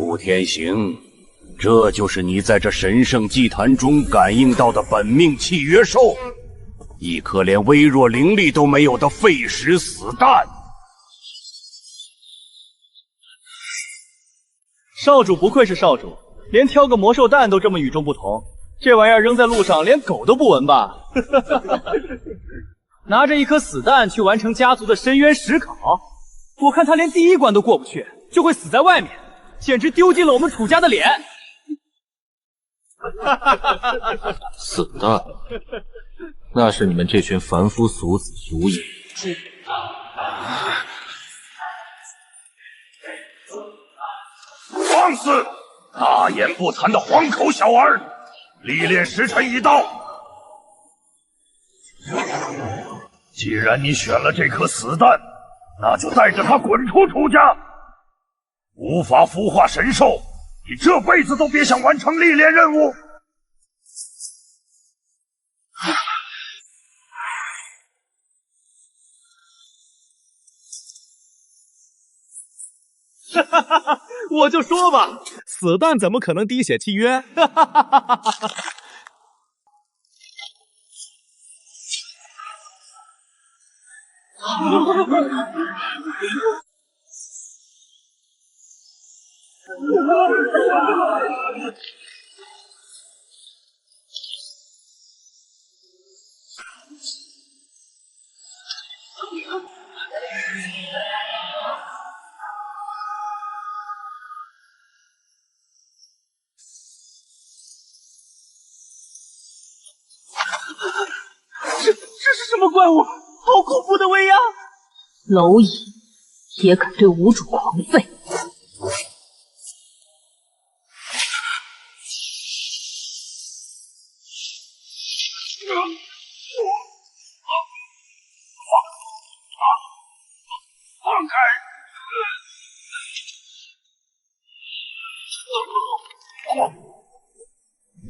傅天行，这就是你在这神圣祭坛中感应到的本命契约兽，一颗连微弱灵力都没有的废石死蛋。少主不愧是少主，连挑个魔兽蛋都这么与众不同。这玩意儿扔在路上，连狗都不闻吧？拿着一颗死蛋去完成家族的深渊石考，我看他连第一关都过不去，就会死在外面，简直丢尽了我们楚家的脸。死蛋，那是你们这群凡夫俗子所以。放肆！大言不惭的黄口小儿！历练时辰已到，既然你选了这颗死蛋，那就带着它滚出楚家！无法孵化神兽，你这辈子都别想完成历练任务！哈哈哈哈！我就说吧，死蛋怎么可能滴血契约？哈哈哈哈哈哈！这是什么怪物？好恐怖的威压！蝼蚁也敢对无主狂吠？放开！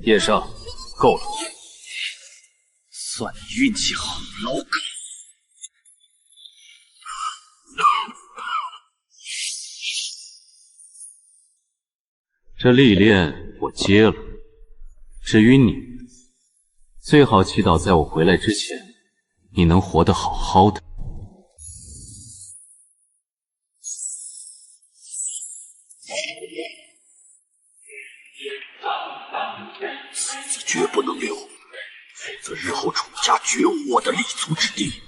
叶少，够了。算你运气好，老狗。这历练我接了，至于你，最好祈祷在我回来之前，你能活得好好的。死绝不能留，否则日后楚家绝无我的立足之地。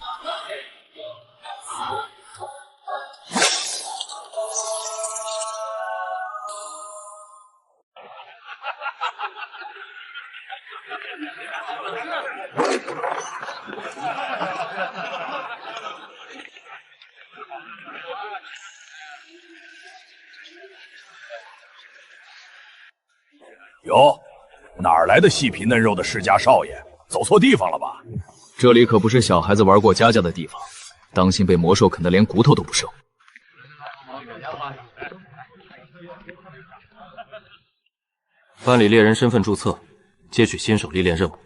哟，哪儿来的细皮嫩肉的世家少爷？走错地方了吧？这里可不是小孩子玩过家家的地方，当心被魔兽啃得连骨头都不剩。办理猎人身份注册，接取新手历练任务。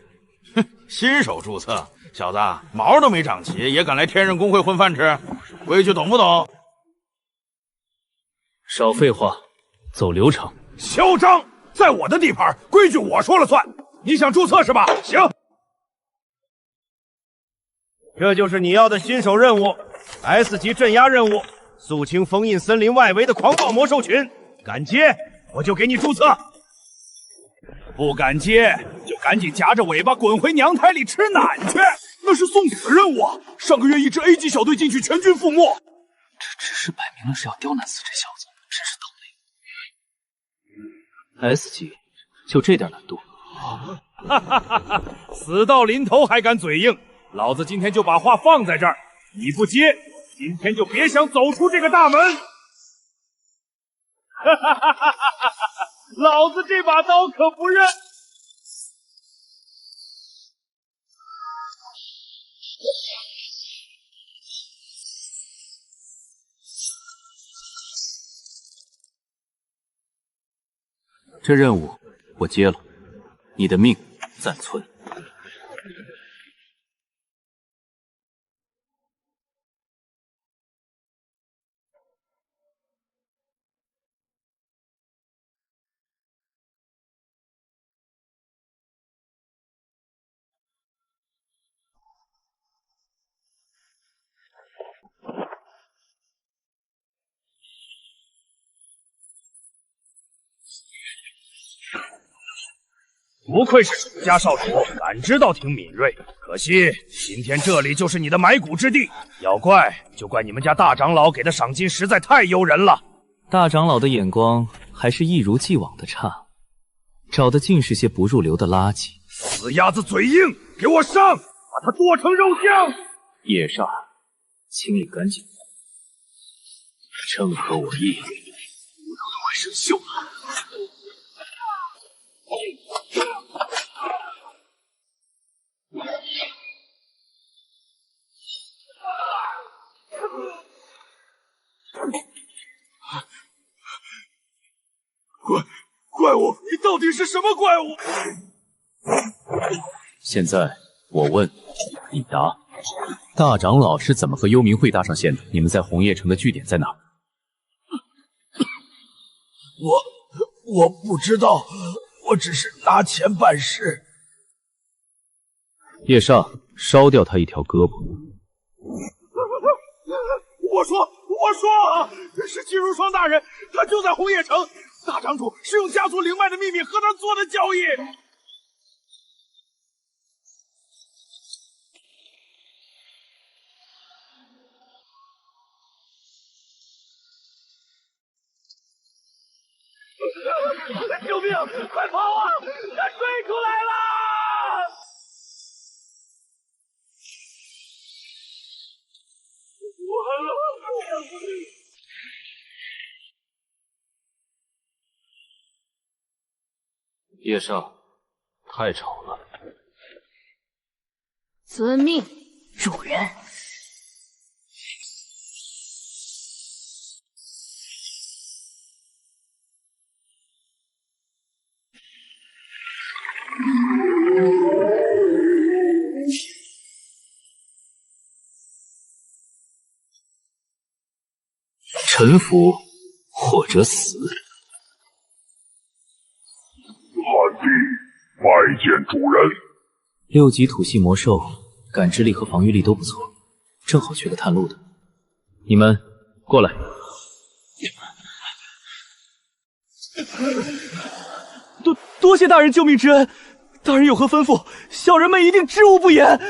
哼，新手注册，小子毛都没长齐，也敢来天刃公会混饭吃？规矩懂不懂？少废话，走流程。嚣张！在我的地盘，规矩我说了算。你想注册是吧？行。这就是你要的新手任务 ，S 级镇压任务，肃清封印森林外围的狂暴魔兽群。敢接，我就给你注册；不敢接，就赶紧夹着尾巴滚回娘胎里吃奶去。那是送死的任务啊！上个月一支 A 级小队进去，全军覆没。这只是摆明了是要刁难死这小子，真是倒霉。S 级就这点难度？哈哈哈哈！死到临头还敢嘴硬，老子今天就把话放在这儿，你不接，今天就别想走出这个大门。哈哈哈哈哈！老子这把刀可不认。这任务我接了，你的命暂存。不愧是楚家少主，感知倒挺敏锐。可惜今天这里就是你的埋骨之地，要怪就怪你们家大长老给的赏金实在太诱人了。大长老的眼光还是一如既往的差，找的尽是些不入流的垃圾。死鸭子嘴硬，给我上，把它剁成肉酱。叶煞，清理干净，正合我意，骨头都快生锈了。怪物，你到底是什么怪物？现在我问你答，大长老是怎么和幽冥会搭上线的？你们在红叶城的据点在哪？我不知道，我只是拿钱办事。叶煞，烧掉他一条胳膊。我说，是季如霜大人，他就在红叶城。大长主是用家族灵脉的秘密和他做的交易。救命！快跑啊！他追出来了！叶煞，太吵了。遵命，主人。臣服或者死。汉帝拜见主人。6级土系魔兽，感知力和防御力都不错，正好缺个探路的。你们过来。多谢大人救命之恩，大人有何吩咐，小人们一定知无不言。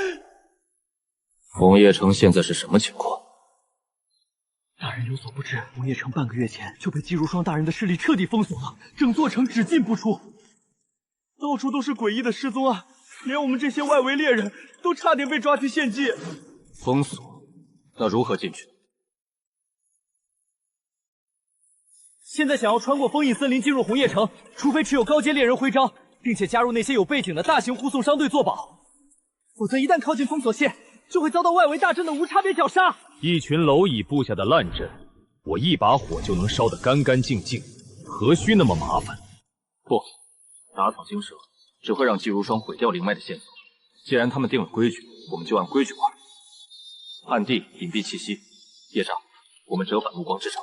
红叶城现在是什么情况？大人有所不知，红叶城半个月前就被季如霜大人的势力彻底封锁了，整座城只进不出，到处都是诡异的失踪案，连我们这些外围猎人都差点被抓去献祭。封锁？那如何进去？现在想要穿过封印森林进入红叶城，除非持有高阶猎人徽章，并且加入那些有背景的大型护送商队作保，否则一旦靠近封锁线，就会遭到外围大阵的无差别绞杀。一群蝼蚁布下的烂阵，我一把火就能烧得干干净净，何须那么麻烦？不，打草惊蛇只会让季如霜毁掉灵脉的线索。既然他们定了规矩，我们就按规矩玩，暗地隐蔽气息。叶煞，我们折返目光之城。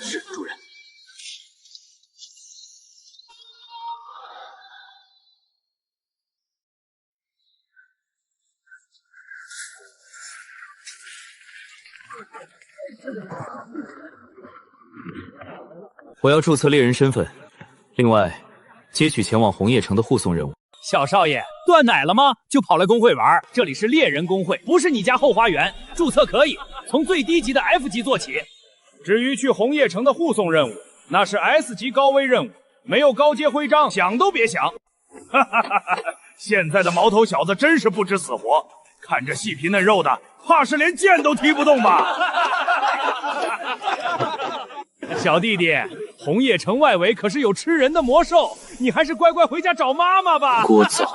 是，主人。我要注册猎人身份，另外接取前往红叶城的护送任务。小少爷，断奶了吗？就跑来公会玩？这里是猎人公会，不是你家后花园。注册可以从最低级的 F 级做起。至于去红叶城的护送任务，那是 S 级高危任务，没有高阶徽章，想都别想。哈哈哈哈！现在的毛头小子真是不知死活，看着细皮嫩肉的，怕是连剑都提不动吧？小弟弟，红叶城外围可是有吃人的魔兽，你还是乖乖回家找妈妈吧。聒噪！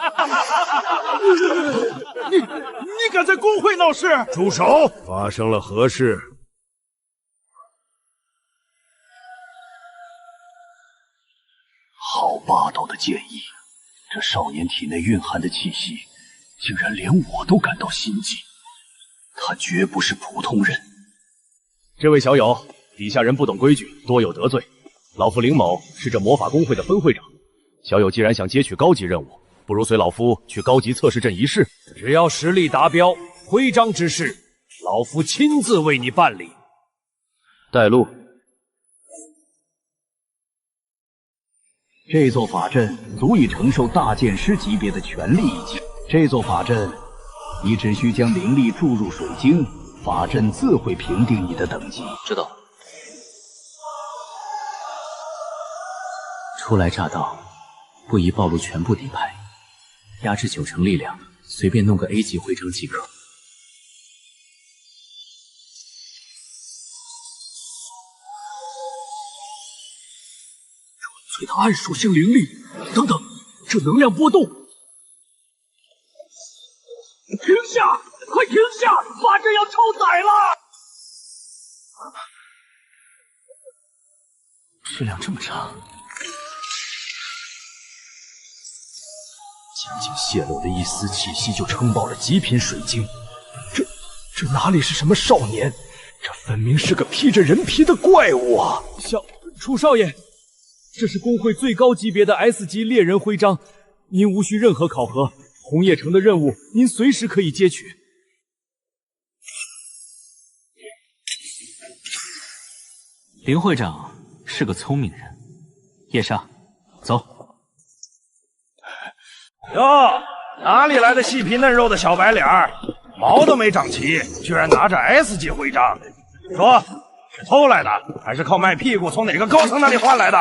你敢在公会闹事？住手！发生了何事？好霸道的建议！这少年体内蕴含的气息，竟然连我都感到心悸。他绝不是普通人。这位小友，底下人不懂规矩，多有得罪。老夫林某是这魔法公会的分会长。小友既然想接取高级任务，不如随老夫去高级测试阵一试。只要实力达标，徽章之事，老夫亲自为你办理。带路。这座法阵足以承受大剑师级别的全力一击。这座法阵，你只需将灵力注入水晶，法阵自会评定你的等级。知道。初来乍到，不宜暴露全部底牌，压制90%力量，随便弄个 A 级徽章即可。纯粹的暗属性灵力，等等，这能量波动！停下！快停下！法阵要超载了！质量这么差，仅仅泄露的一丝气息就撑爆了极品水晶。这哪里是什么少年？这分明是个披着人皮的怪物啊！楚少爷，这是工会最高级别的 S 级猎人徽章，您无需任何考核，红叶城的任务您随时可以接取。林会长是个聪明人，叶莎，走。哟，哪里来的细皮嫩肉的小白脸儿，毛都没长齐，居然拿着 S 级徽章？说是偷来的，还是靠卖屁股从哪个高层那里换来的？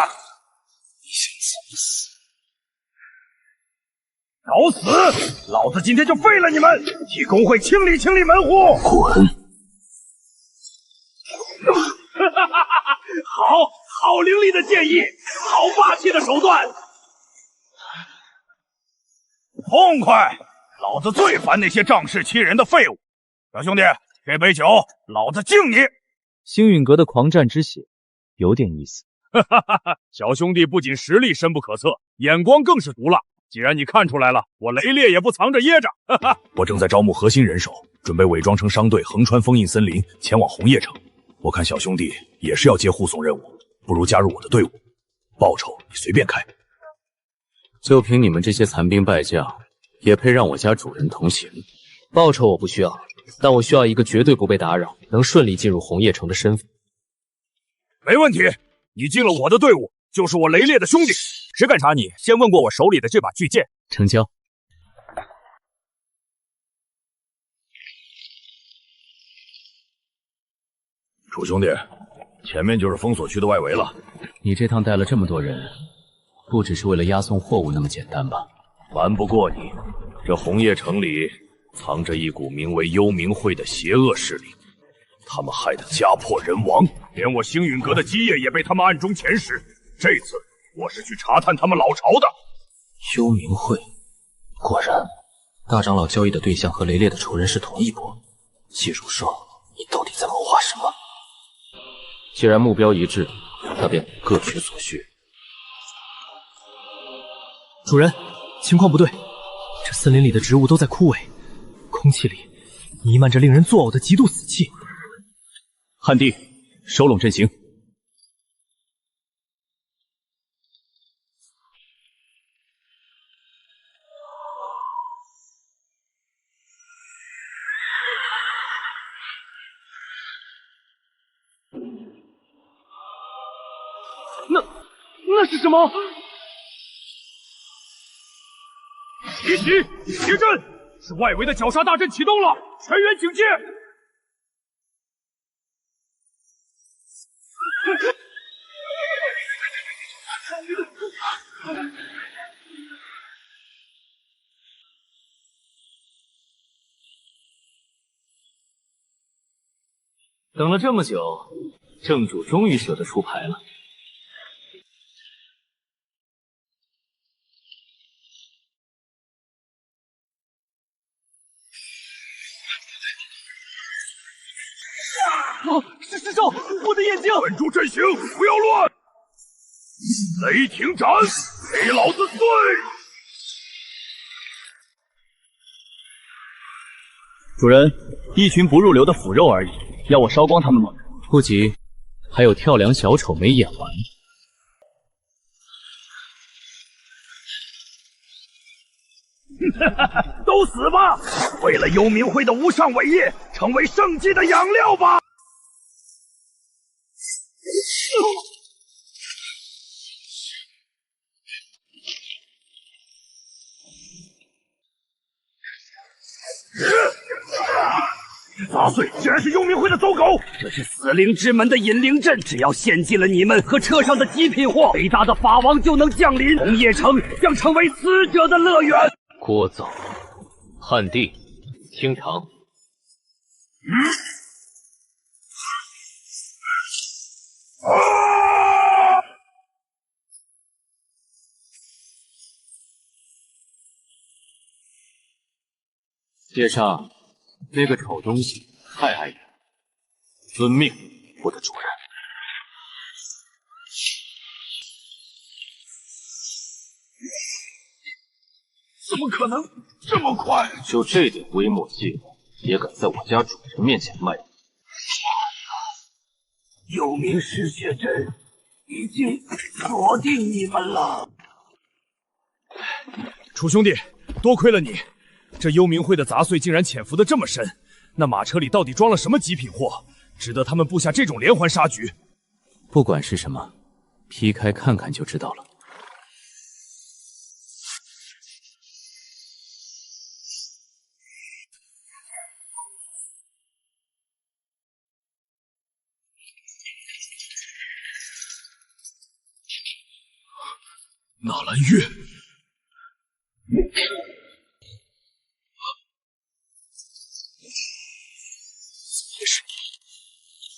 你想怎么死？找死！老子今天就废了你们，替工会清理清理门户。滚！好凌厉的建议，好霸气的手段，痛快！老子最烦那些仗势欺人的废物。小兄弟，这杯酒老子敬你。星陨阁的狂战之血，有点意思。小兄弟不仅实力深不可测，眼光更是毒辣。既然你看出来了，我雷烈也不藏着掖着。我正在招募核心人手，准备伪装成商队，横穿封印森林，前往红叶城。我看小兄弟也是要接护送任务，不如加入我的队伍，报酬你随便开。就凭你们这些残兵败将，也配让我家主人同行？报酬我不需要，但我需要一个绝对不被打扰，能顺利进入红叶城的身份。没问题，你进了我的队伍，就是我雷烈的兄弟。谁敢查你，先问过我手里的这把巨剑。成交。楚兄弟，前面就是封锁区的外围了。你这趟带了这么多人，不只是为了押送货物那么简单吧？瞒不过你，这红叶城里藏着一股名为幽冥会的邪恶势力，他们害得家破人亡，连我星陨阁的基业也被他们暗中遣使。这次我是去查探他们老巢的。幽冥会，果然，大长老交易的对象和雷烈的仇人是同一波。季如霜，你到底在谋划什么？既然目标一致，那便各取所需。主人，情况不对，这森林里的植物都在枯萎，空气里弥漫着令人作呕的极度死气。汉帝，收拢阵型。那是什么？奇袭！结阵！是外围的绞杀大阵启动了，全员警戒！等了这么久，正主终于舍得出牌了。是尸兽！我的眼睛！稳住阵型，不要乱！雷霆斩，给老子碎！主人，一群不入流的腐肉而已，要我烧光他们吗？不急，还有跳梁小丑没演完。都死吧！为了幽冥会的无上伟业，成为圣祭的养料吧！杂碎竟然是幽冥会的走狗！这是死灵之门的引灵阵，只要献祭了你们和车上的极品货，伟大的法王就能降临，红叶城将成为死者的乐园。聒噪！汉帝，听长。叶上，那个丑东西太碍眼，遵命，我的主人。怎么可能这么快？就这点微末计谋，也敢在我家主人面前卖弄？幽冥嗜血阵已经锁定你们了。楚兄弟，多亏了你。这幽冥会的杂碎竟然潜伏得这么深，那马车里到底装了什么极品货，值得他们布下这种连环杀局？不管是什么，劈开看看就知道了。纳兰月。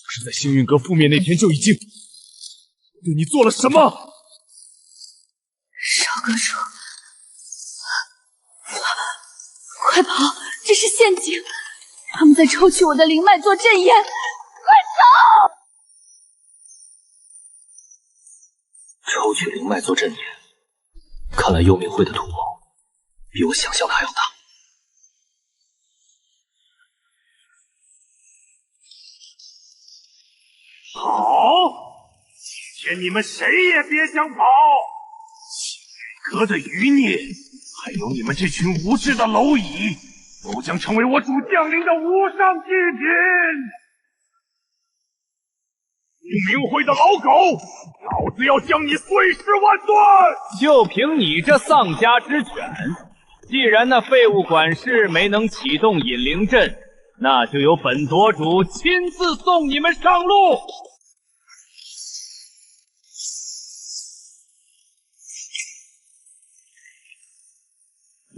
是在星运阁覆灭那天就已经对你做了什么？少哥说：“快跑！这是陷阱，他们在抽取我的灵脉做阵眼，快走！”抽取灵脉做阵眼，看来幽冥会的图谋比我想象的还要大。好，今天你们谁也别想跑！星运阁的余孽，还有你们这群无知的蝼蚁，都将成为我主降临的无上祭品！幽冥会的老狗，老子要将你碎尸万段！就凭你这丧家之犬，既然那废物管事没能启动引灵阵，那就由本舵主亲自送你们上路。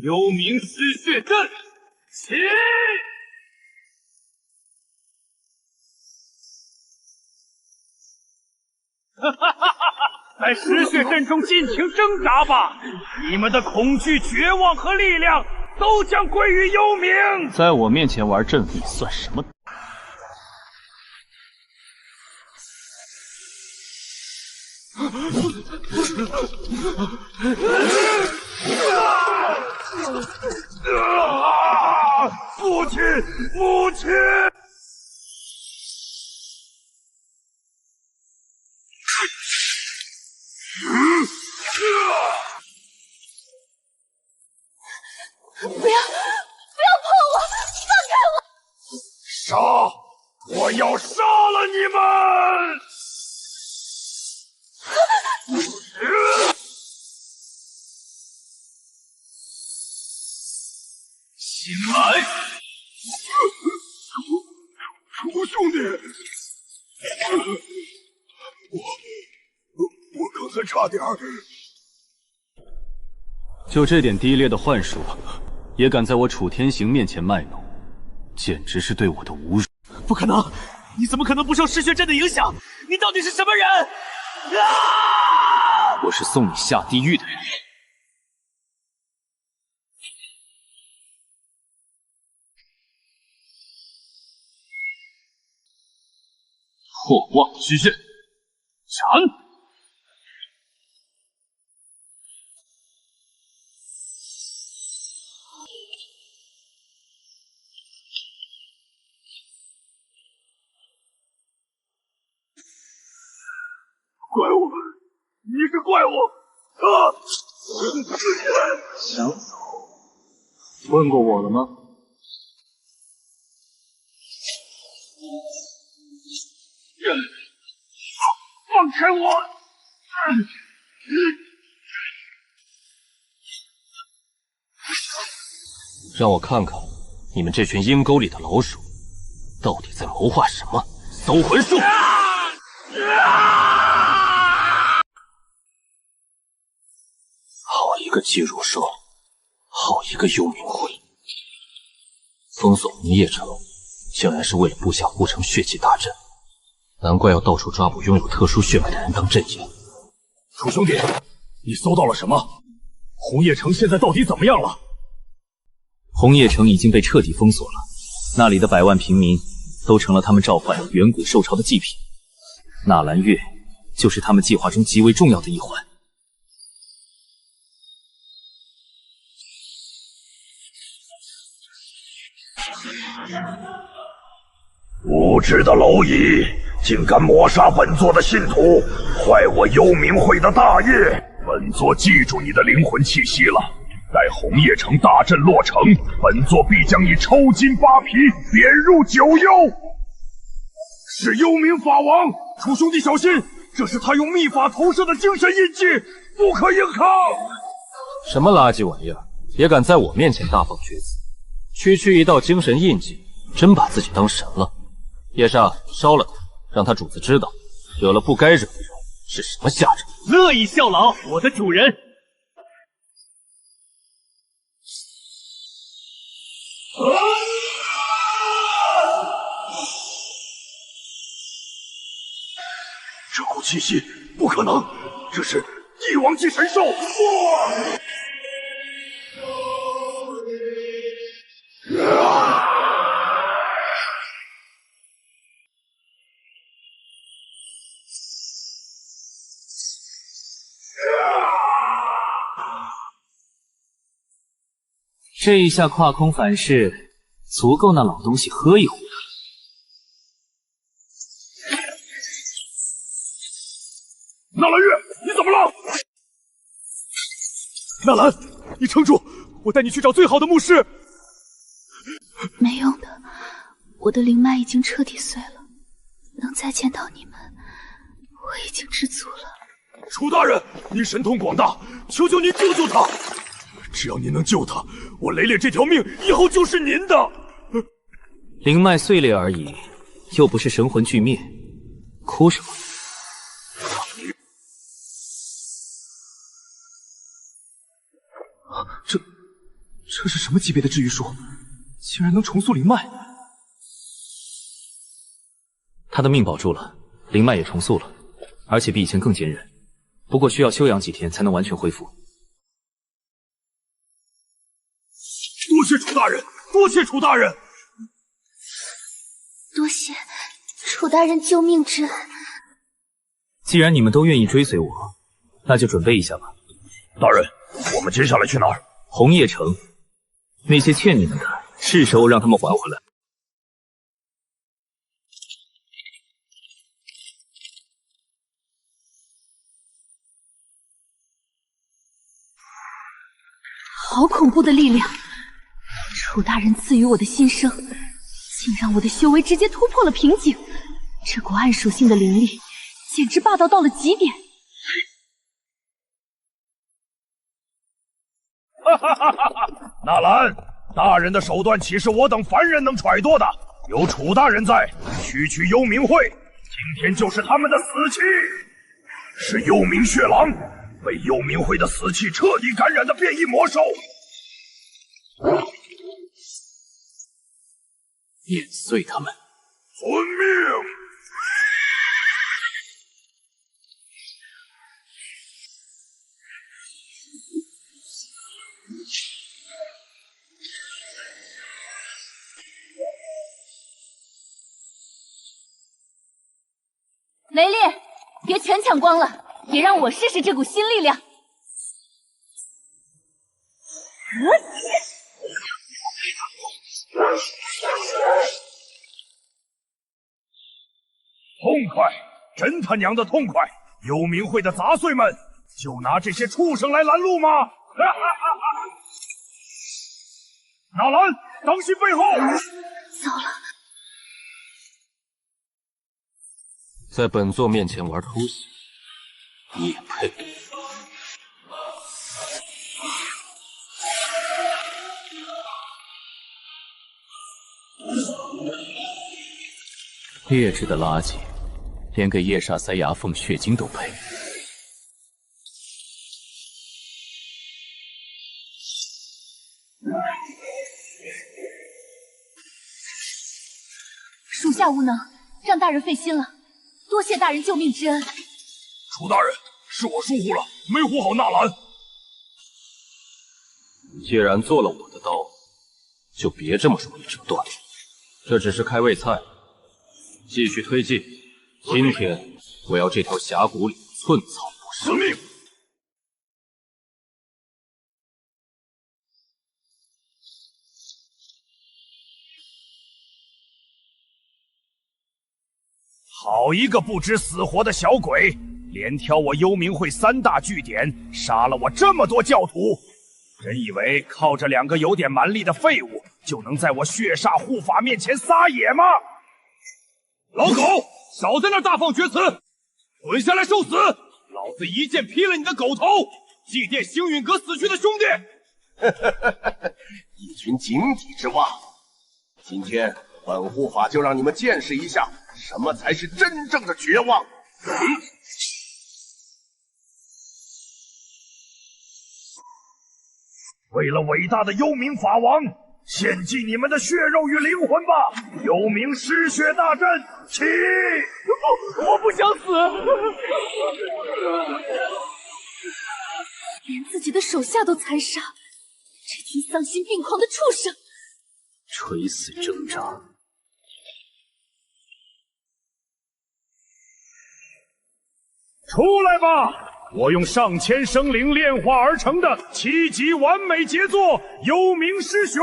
幽冥嗜血阵，起！哈哈哈哈！在嗜血阵中尽情挣扎吧！你们的恐惧、绝望和力量都将归于幽冥。在我面前玩阵法算什么？父亲，母亲！不要碰我！放开我！杀！我要杀了你们！醒来！楚兄弟，我刚才差点儿。就这点低劣的幻术，也敢在我楚天行面前卖弄，简直是对我的侮辱！不可能！你怎么可能不受嗜血阵的影响？你到底是什么人？我是送你下地狱的人。破妄虚阵，斩！怪物，你是怪物啊！想走？问过我了吗？放开我！让我看看你们这群阴沟里的老鼠到底在谋划什么？搜魂术！好一个季如霜，好一个幽冥会！封锁红叶城，竟然是为了布下护城血祭大阵，难怪要到处抓捕拥有特殊血脉的人当阵眼。楚兄弟，你搜到了什么？红叶城现在到底怎么样了？红叶城已经被彻底封锁了，那里的百万平民都成了他们召唤远古兽潮的祭品。纳兰月就是他们计划中极为重要的一环。无知的蝼蚁，竟敢抹杀本座的信徒，坏我幽冥会的大业！本座记住你的灵魂气息了。待红叶城大阵落成，本座必将你抽筋扒皮，贬入九幽。是幽冥法王，楚兄弟小心，这是他用秘法投射的精神印记，不可硬抗。什么垃圾玩意儿，也敢在我面前大放厥词？区一道精神印记，真把自己当神了？叶煞，烧了他，让他主子知道，惹了不该惹的人是什么下场。乐意效劳，我的主人。这股气息不可能，这是帝王级神兽！这一下跨空反噬，足够那老东西喝一壶。纳兰月，你怎么了？纳兰，你撑住，我带你去找最好的牧师。没用的，我的灵脉已经彻底碎了，能再见到你们，我已经知足了。楚大人，您神通广大，求求您救救他！只要您能救他，我雷烈这条命以后就是您的。灵脉碎裂而已，又不是神魂俱灭，哭什么？这是什么级别的治愈术？竟然能重塑灵脉！他的命保住了，灵脉也重塑了，而且比以前更坚韧。不过需要休养几天才能完全恢复。多谢楚大人，多谢楚大人，多谢楚大人救命之恩。既然你们都愿意追随我，那就准备一下吧。大人，我们接下来去哪儿？红叶城，那些欠你们的，是时候让他们还回来。好恐怖的力量！楚大人赐予我的新生，竟让我的修为直接突破了瓶颈。这股暗属性的灵力，简直霸道到了极点。纳兰，大人的手段岂是我等凡人能揣度的？有楚大人在，区幽冥会，今天就是他们的死期。是幽冥血狼，被幽冥会的死气彻底感染的变异魔兽。碾碎他们！遵命！雷烈，别全抢光了，也让我试试这股新力量。痛快，真他娘的痛快！幽冥会的杂碎们，就拿这些畜生来拦路吗？纳兰，当心背后！糟了！在本座面前玩偷袭，你也配？劣质的垃圾，连给叶煞塞牙缝血晶都配。属下无能，让大人费心了，多谢大人救命之恩。楚大人，是我疏忽了，没护好纳兰。既然做了我的刀，就别这么容易折断。这只是开胃菜，继续推进。今天我要这条峡谷里寸草不生。遵命。好一个不知死活的小鬼，连挑我幽冥会3大据点，杀了我这么多教徒，真以为靠着2个有点蛮力的废物就能在我血煞护法面前撒野吗？老狗，少在那大放厥词，滚下来受死！老子一剑劈了你的狗头，祭奠星陨阁死去的兄弟！一群井底之蛙，今天本护法就让你们见识一下什么才是真正的绝望。为了伟大的幽冥法王，献祭你们的血肉与灵魂吧！幽冥嗜血大阵起！我不想死！连自己的手下都残杀，这群丧心病狂的畜生！垂死挣扎。出来吧！我用上千生灵炼化而成的7级完美杰作——幽冥师雄，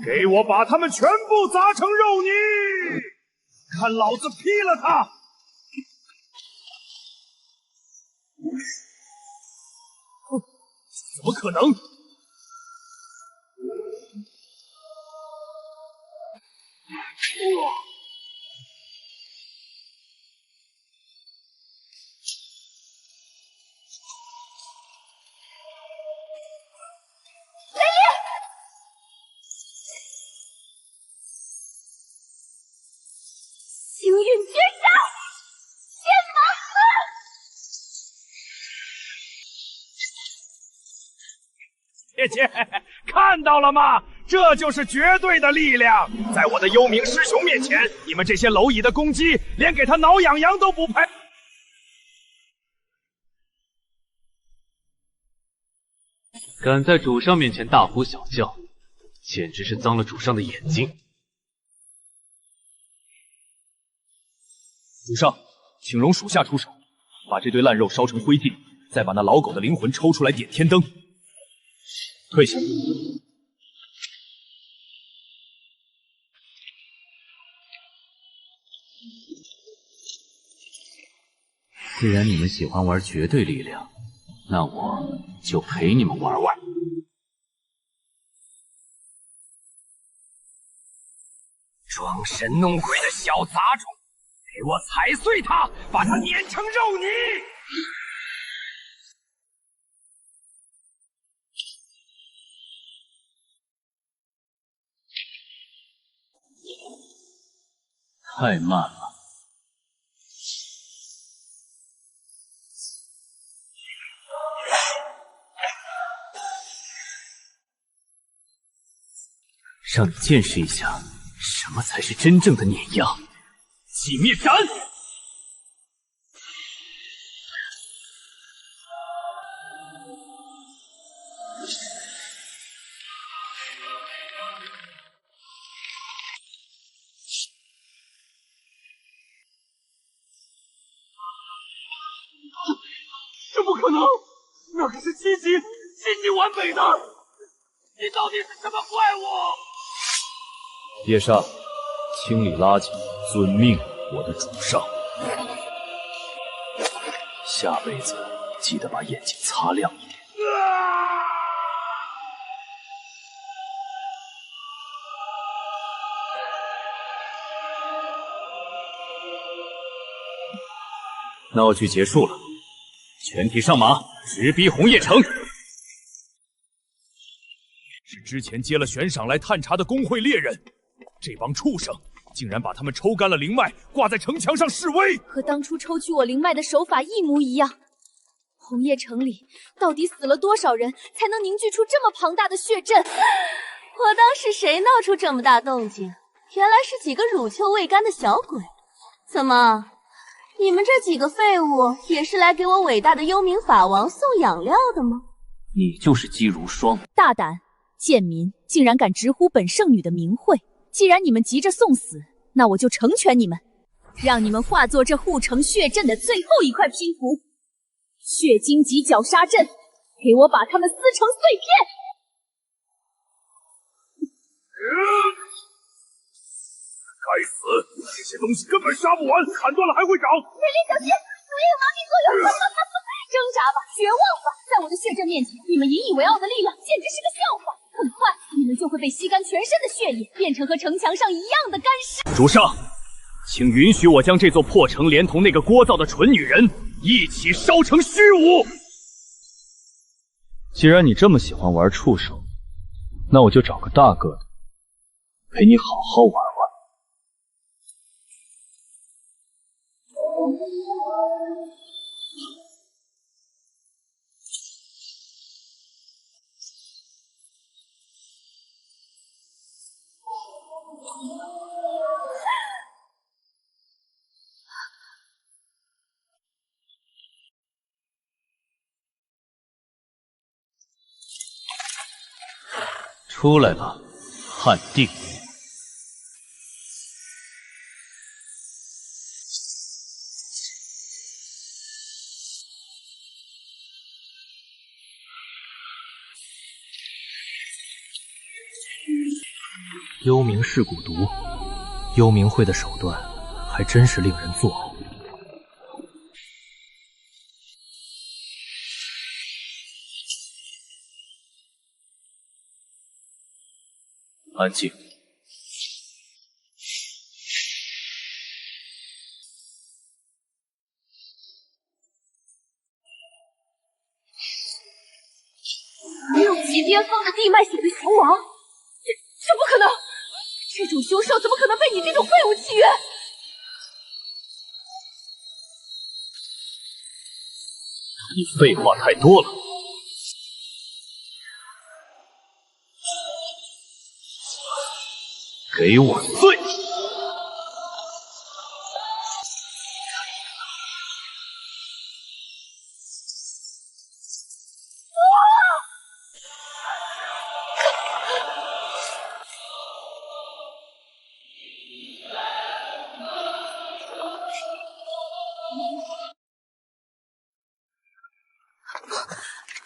给我把他们全部砸成肉泥！看老子劈了他！怎么可能？星陨绝杀，天马死！姐姐，看到了吗？这就是绝对的力量！在我的幽冥师雄面前，你们这些蝼蚁的公鸡，连给他挠痒痒都不配！敢在主上面前大呼小叫，简直是脏了主上的眼睛。主上，请容属下出手，把这堆烂肉烧成灰烬，再把那老狗的灵魂抽出来点天灯。退下。既然你们喜欢玩绝对力量，那我就陪你们玩玩。装神弄鬼的小杂种！给我踩碎它，把它碾成肉泥！太慢了。让你见识一下，什么才是真正的碾压。洗灭斩！这不可能，那可是7级完美的！你到底是什么怪物？叶煞，清理垃圾，遵命，我的主上。下辈子记得把眼睛擦亮一点。闹剧结束了，全体上马，直逼红叶城。是之前接了悬赏来探查的工会猎人，这帮畜生竟然把他们抽干了灵脉，挂在城墙上示威，和当初抽取我灵脉的手法一模一样。红叶城里到底死了多少人，才能凝聚出这么庞大的血阵？我当是谁闹出这么大动静？原来是几个乳臭未干的小鬼。怎么，你们这几个废物也是来给我伟大的幽冥法王送养料的吗？你就是姬如霜。大胆贱民，竟然敢直呼本圣女的名讳！既然你们急着送死，那我就成全你们，让你们化作这护城血阵的最后一块拼图。血荆棘绞杀阵，给我把他们撕成碎片！该死，这些东西根本杀不完，砍断了还会长。烈烈小心，毒液麻痹作用！挣扎吧，绝望吧！在我的血阵面前，你们引以为傲的力量简直是个笑话。很快，你们就会被吸干全身的血液，变成和城墙上一样的干尸。主上，请允许我将这座破城连同那个聒噪的蠢女人一起烧成虚无。既然你这么喜欢玩触手，那我就找个大个的，陪你好好玩玩。出来吧，汉定。幽冥噬蛊毒，幽冥会的手段还真是令人作呕。安静。六级巅峰的地脉血的雄王，这不可能！这种凶兽怎么可能被你这种废物契约？你废话太多了。给我碎！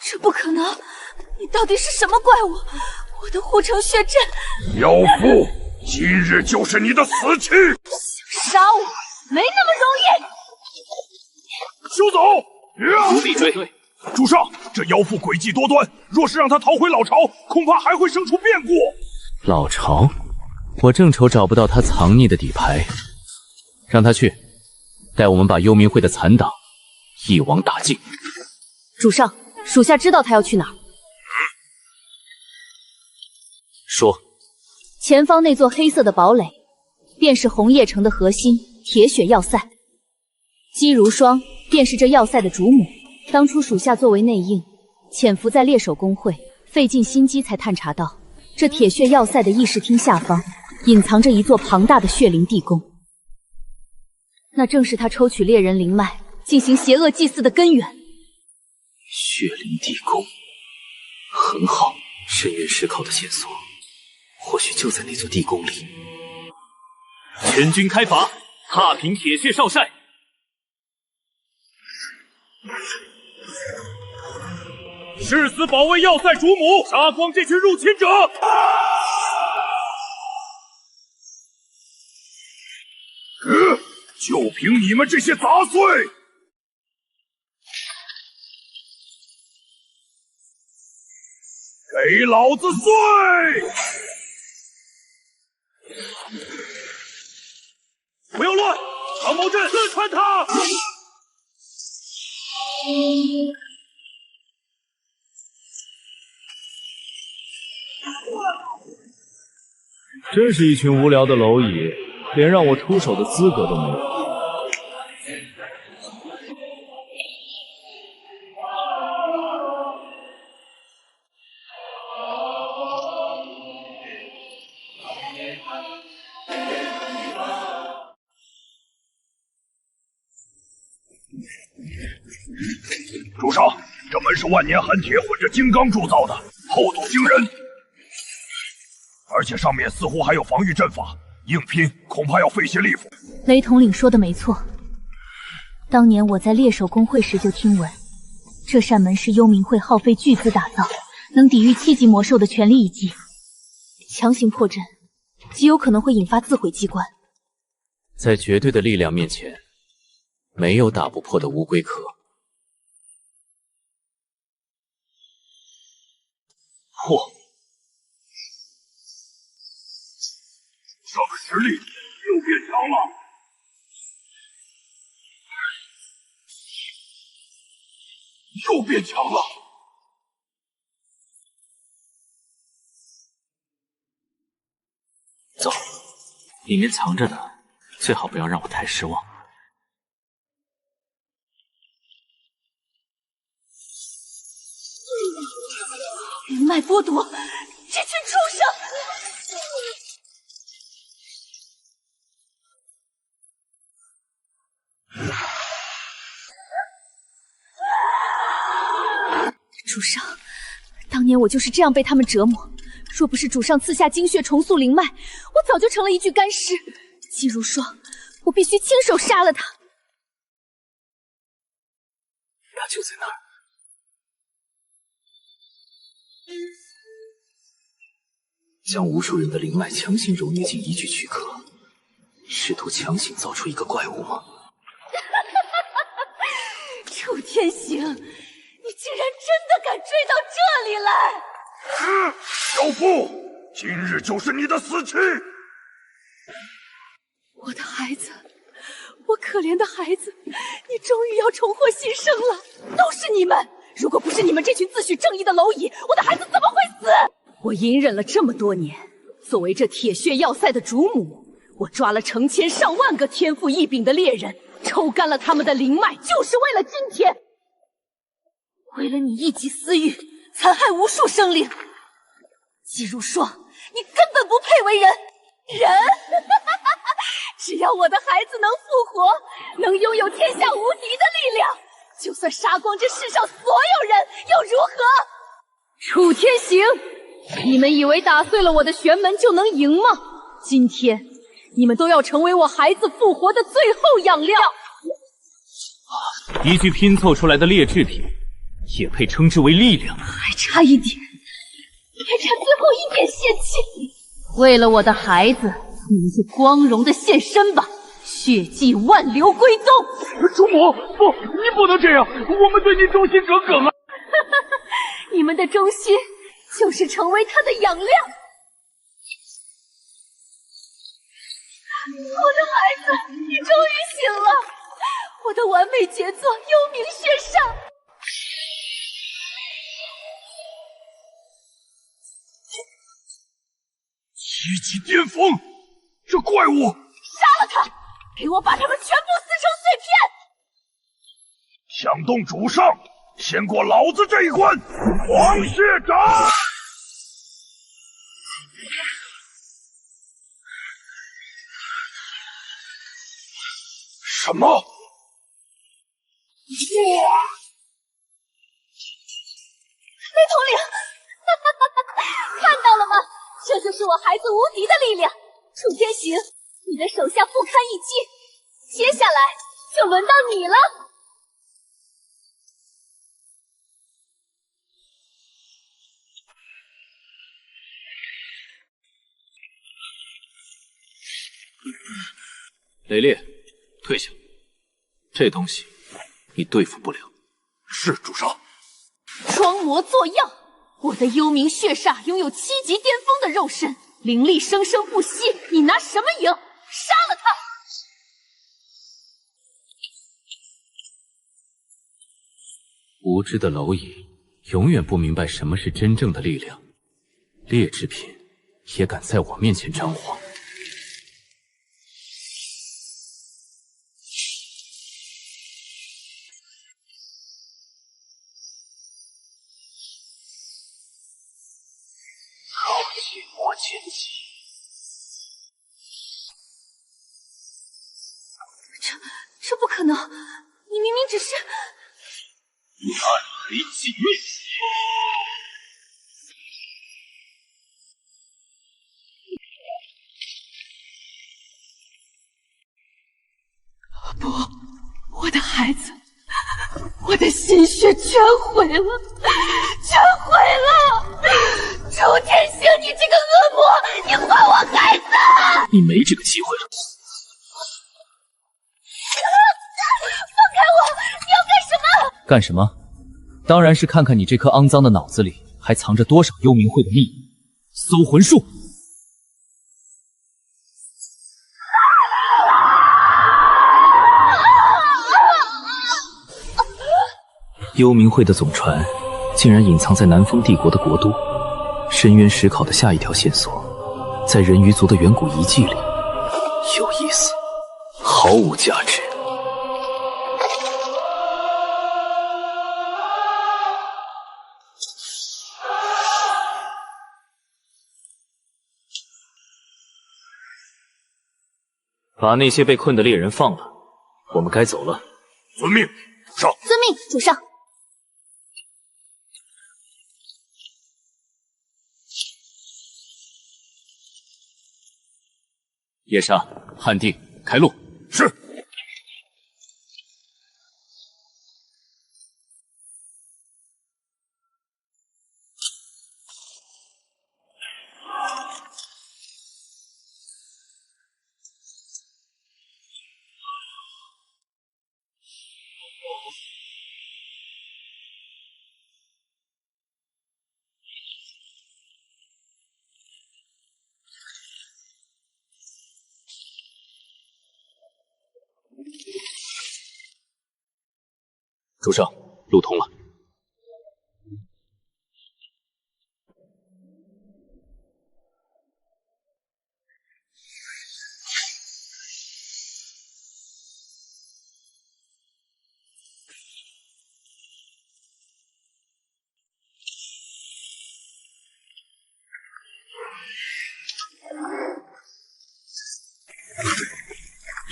这不可能！你到底是什么怪物？我的护城血阵！妖妇，今日就是你的死期！想杀我，没那么容易！休走！闭嘴！主上，这妖妇诡计多端，若是让她逃回老巢，恐怕还会生出变故。老巢，我正愁找不到他藏匿的底牌，让他去，带我们把幽冥会的残党一网打尽。主上，属下知道他要去哪儿。说，前方那座黑色的堡垒，便是红叶城的核心铁血要塞。姬如霜便是这要塞的主母。当初属下作为内应，潜伏在猎手公会，费尽心机才探查到，这铁血要塞的议事厅下方，隐藏着一座庞大的血灵地宫。那正是他抽取猎人灵脉，进行邪恶祭祀的根源。血灵地宫，很好，深渊石考的线索，或许就在那座地宫里。全军开拔，踏平铁血少帅。誓死保卫要塞主母，杀光这群入侵者！就凭你们这些杂碎！给老子碎！不要乱，长矛阵刺穿他！真是一群无聊的蝼蚁，连让我出手的资格都没有。主上，这门是万年寒铁混着金刚铸造的，厚度惊人，而且上面似乎还有防御阵法，硬拼恐怕要费些力服。雷统领说的没错，当年我在猎手公会时就听闻，这扇门是幽冥会耗费巨资打造，能抵御7级魔兽的全力一击。强行破阵，极有可能会引发自毁机关。在绝对的力量面前，没有打不破的乌龟壳。嚯！上的实力又变强了。又变强了。走，里面藏着的，最好不要让我太失望。人脉剥夺，这群畜生！主上，当年我就是这样被他们折磨。若不是主上赐下精血重塑灵脉，我早就成了一具干尸。季如霜，我必须亲手杀了他。他就在那儿。将无数人的灵脉强行揉捏进一具躯壳，试图强行造出一个怪物吗？楚天行，你竟然真的敢追到这里来！小妇，今日就是你的死期！我的孩子，我可怜的孩子，你终于要重获新生了！都是你们！如果不是你们这群自诩正义的蝼蚁，我的孩子怎么会死？我隐忍了这么多年，作为这铁血要塞的主母，我抓了成千上万个天赋异禀的猎人，抽干了他们的灵脉，就是为了今天。为了你一己私欲，残害无数生灵。季如霜，你根本不配为人。只要我的孩子能复活，能拥有天下无敌的力量，就算杀光这世上所有人又如何？楚天行，你们以为打碎了我的玄门就能赢吗？今天你们都要成为我孩子复活的最后养料。一具拼凑出来的劣质品，也配称之为力量？还差一点，还差最后一点血气。为了我的孩子，你们就光荣的现身吧，血祭万流归宗。主母，不，你不能这样，我们对你忠心耿耿啊！你们的忠心就是成为他的养料。我的孩子，你终于醒了，我的完美杰作幽冥血煞。7级巅峰，这怪物！杀了他！给我把他们全部撕成碎片！想动主上，先过老子这一关！黄血斩！什么？哇！雷统领，看到了吗？这就是我孩子无敌的力量。楚天行，你的手下不堪一击，接下来就轮到你了。雷烈，退下，这东西你对付不了。是主上。装模作样，我的幽冥血煞拥有7级巅峰的肉身，灵力生生不息，你拿什么赢？杀了他！无知的蝼蚁永远不明白什么是真正的力量，劣质品也敢在我面前张狂。莫见机。这不可能！你明明只是……暗黑寂灭。不，我的孩子，我的心血全毁了，全毁了！周天星，你这个恶魔，你还我孩子！你没这个机会了。放开我！你要干什么？干什么？当然是看看你这颗肮脏的脑子里还藏着多少幽冥会的秘密。搜魂术。幽冥会的总传竟然隐藏在南风帝国的国都。深渊石考的下一条线索，在人鱼族的远古遗迹里。有意思，毫无价值。把那些被困的猎人放了，我们该走了。遵命，上。遵命，主上。叶莎、汉定，开路。是。主上，路通了。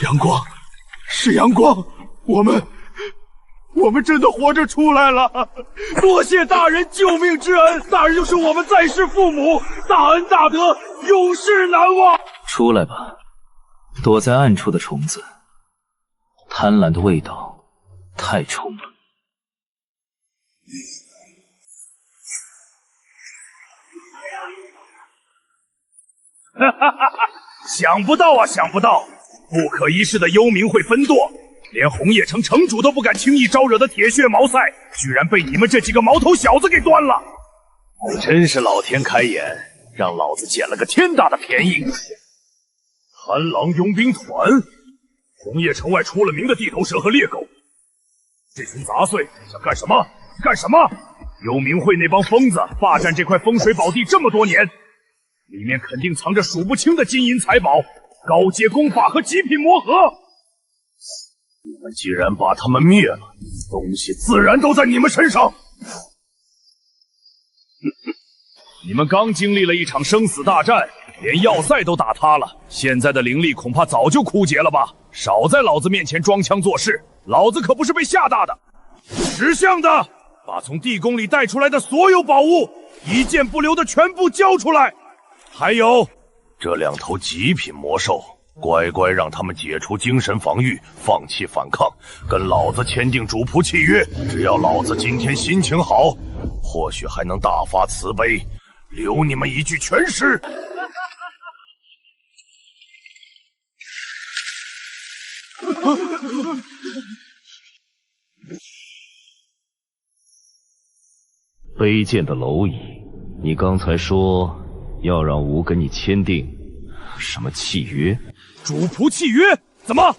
阳光，是阳光，我们真的活着出来了！多谢大人救命之恩，大人就是我们在世父母，大恩大德，永世难忘。出来吧，躲在暗处的虫子，贪婪的味道太冲了。哈哈哈哈！想不到啊，想不到，不可一世的幽冥会分舵。连红叶城城主都不敢轻易招惹的铁血毛塞，居然被你们这几个毛头小子给端了！真是老天开眼，让老子捡了个天大的便宜！贪狼佣兵团，红叶城外出了名的地头蛇和猎狗，这群杂碎想干什么？干什么？幽冥会那帮疯子霸占这块风水宝地这么多年，里面肯定藏着数不清的金银财宝、高阶功法和极品魔盒。你们既然把他们灭了，东西自然都在你们身上。你们刚经历了一场生死大战，连要塞都打塌了，现在的灵力恐怕早就枯竭了吧？少在老子面前装腔作势，老子可不是被吓大的。识相的，把从地宫里带出来的所有宝物，一件不留的全部交出来。还有这2头极品魔兽。乖乖让他们解除精神防御，放弃反抗，跟老子签订主仆契约。只要老子今天心情好，或许还能大发慈悲，留你们一具全尸。卑贱的蝼蚁，你刚才说要让吾跟你签订什么契约？主仆契约？怎么？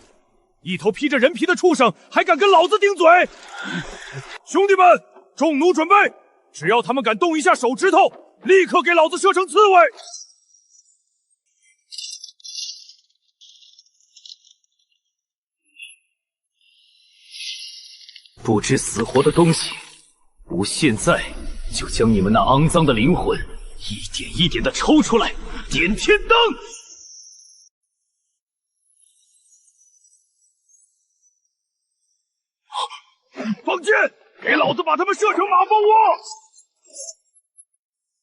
一头披着人皮的畜生还敢跟老子顶嘴？兄弟们，众弩准备！只要他们敢动一下手指头，立刻给老子射成刺猬！不知死活的东西，吾现在就将你们那肮脏的灵魂一点一点的抽出来，点天灯！放箭，给老子把他们射成马蜂窝！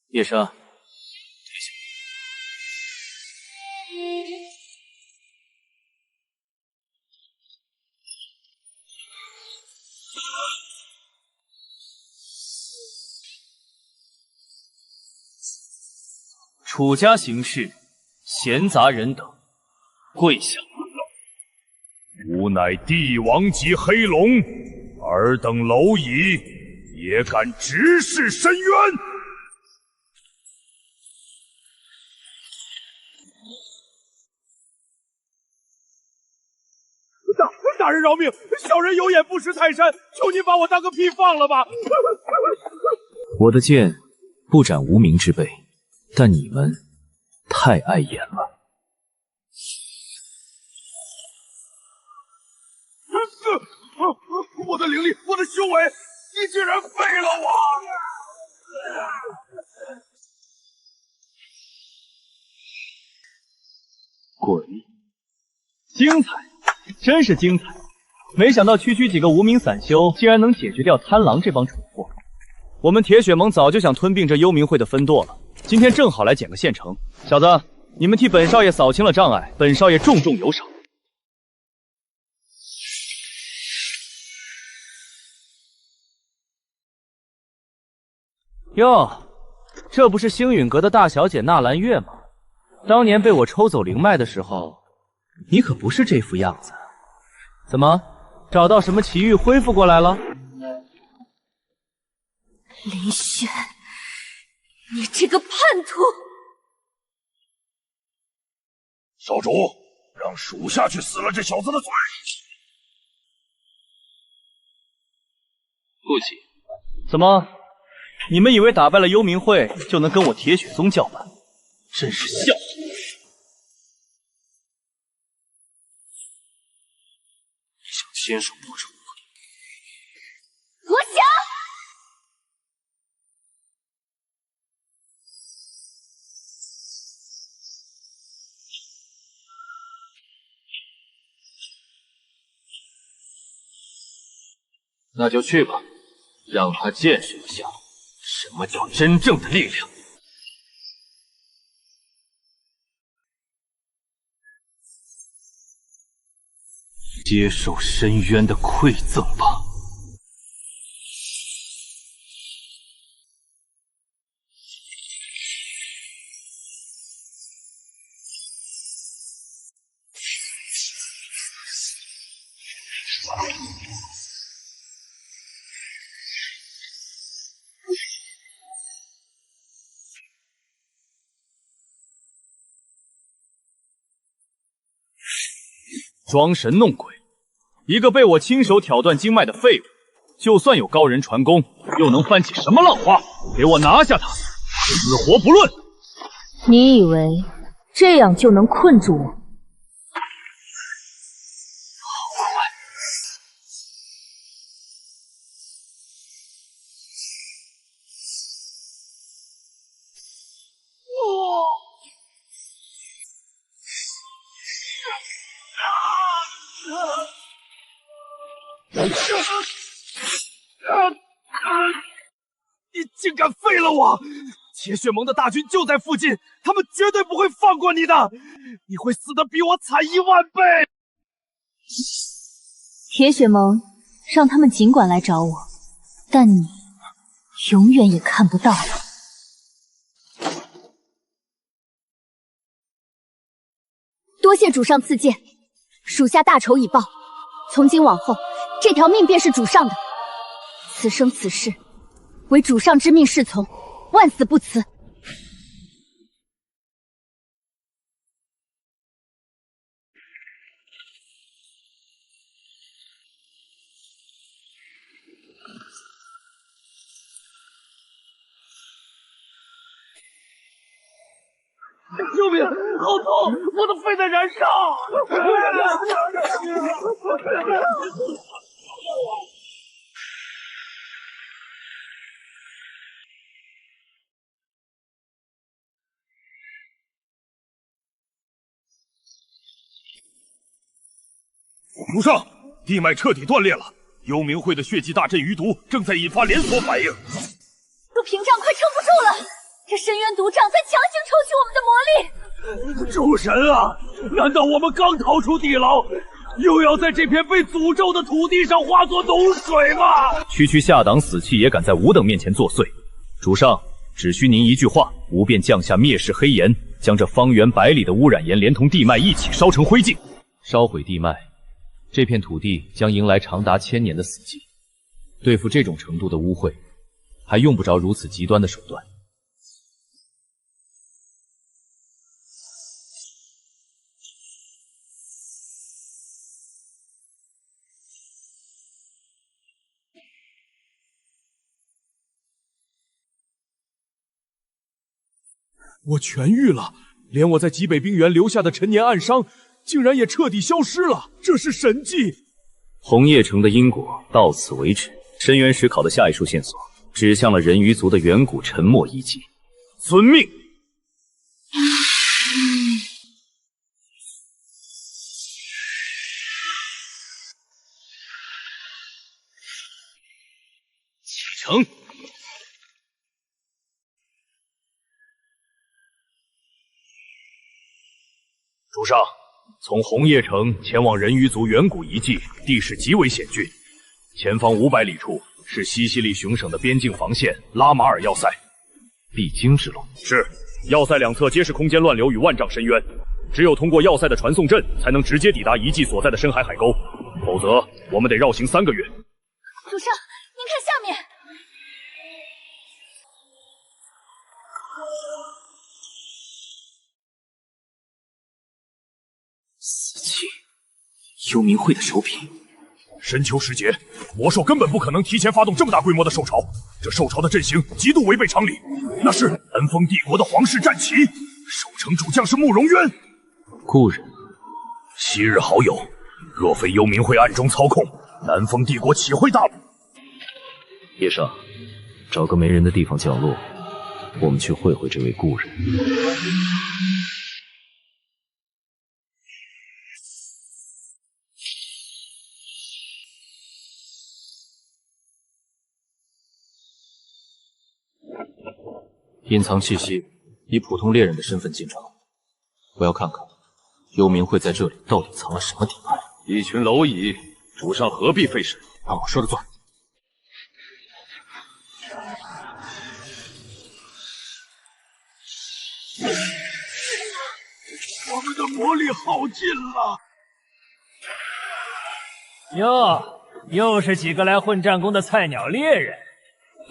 叶生，楚家行事，闲杂人等跪下。吾乃帝王级黑龙，尔等蝼蚁也敢直视深渊！大人饶命！小人有眼不识泰山，求您把我当个屁放了吧！我的剑不斩无名之辈，但你们太碍眼了。我的灵力，我的修为，你竟然废了我！滚！精彩，真是精彩！没想到区区几个无名散修，竟然能解决掉贪狼这帮蠢货。我们铁血盟早就想吞并这幽冥会的分舵了，今天正好来捡个现成。小子，你们替本少爷扫清了障碍，本少爷重重有赏。哟，这不是星陨阁的大小姐纳兰月吗？当年被我抽走灵脉的时候，你可不是这副样子。怎么，找到什么奇遇恢复过来了？林轩，你这个叛徒！少主，让属下去撕了这小子的嘴！顾忌，怎么？你们以为打败了幽冥会就能跟我铁血宗叫板？真是笑话！你想亲手破除？我想。那就去吧，让他见识一下什么叫真正的力量。接受深渊的馈赠吧。装神弄鬼，一个被我亲手挑断经脉的废物，就算有高人传功，又能翻起什么浪花？给我拿下他，死活不论！你以为这样就能困住我？你竟敢废了我！铁血盟的大军就在附近，他们绝对不会放过你的！你会死的比我惨10000倍！铁血盟让他们尽管来找我，但你永远也看不到了。多谢主上赐剑，属下大仇已报，从今往后，这条命便是主上的。此生此世，唯主上之命是从，万死不辞。救命！好痛！我的肺在燃烧！主上，地脉彻底断裂了，幽冥会的血祭大阵余毒正在引发连锁反应。这屏障快撑不住了，这深渊毒障在强行抽取我们的魔力。主神啊，难道我们刚逃出地牢，又要在这片被诅咒的土地上化作脓水吗？区下党死气也敢在吾等面前作祟，主上只需您一句话，吾便降下灭世黑炎，将这方圆100里的污染岩连同地脉一起烧成灰烬。烧毁地脉，这片土地将迎来长达1000年的死寂。对付这种程度的污秽，还用不着如此极端的手段。我痊愈了，连我在极北冰原留下的陈年暗伤，竟然也彻底消失了，这是神迹！红叶城的因果到此为止。深渊石考的下一束线索，指向了人鱼族的远古沉没遗迹。遵命。启程。主上，从红叶城前往人鱼族远古遗迹，地势极为险峻，前方500里处是西西里熊省的边境防线拉马尔要塞，必经之路。是，要塞两侧皆是空间乱流与万丈深渊，只有通过要塞的传送阵，才能直接抵达遗迹所在的深海海沟，否则我们得绕行3个月。主上，您看下面。死气，幽冥会的首品。深秋时节，魔兽根本不可能提前发动这么大规模的兽潮，这兽潮的阵型极度违背常理。那是南风帝国的皇室战旗，守城主将是慕容渊。故人，昔日好友，若非幽冥会暗中操控，南风帝国岂会大败？叶少，找个没人的地方降落，我们去会会这位故人。隐藏气息，以普通猎人的身份进城。我要看看幽冥会在这里到底藏了什么底牌。一群蝼蚁，主上何必费事？按我说的做。我们的魔力耗尽了。哟，又是几个来混战功的菜鸟猎人，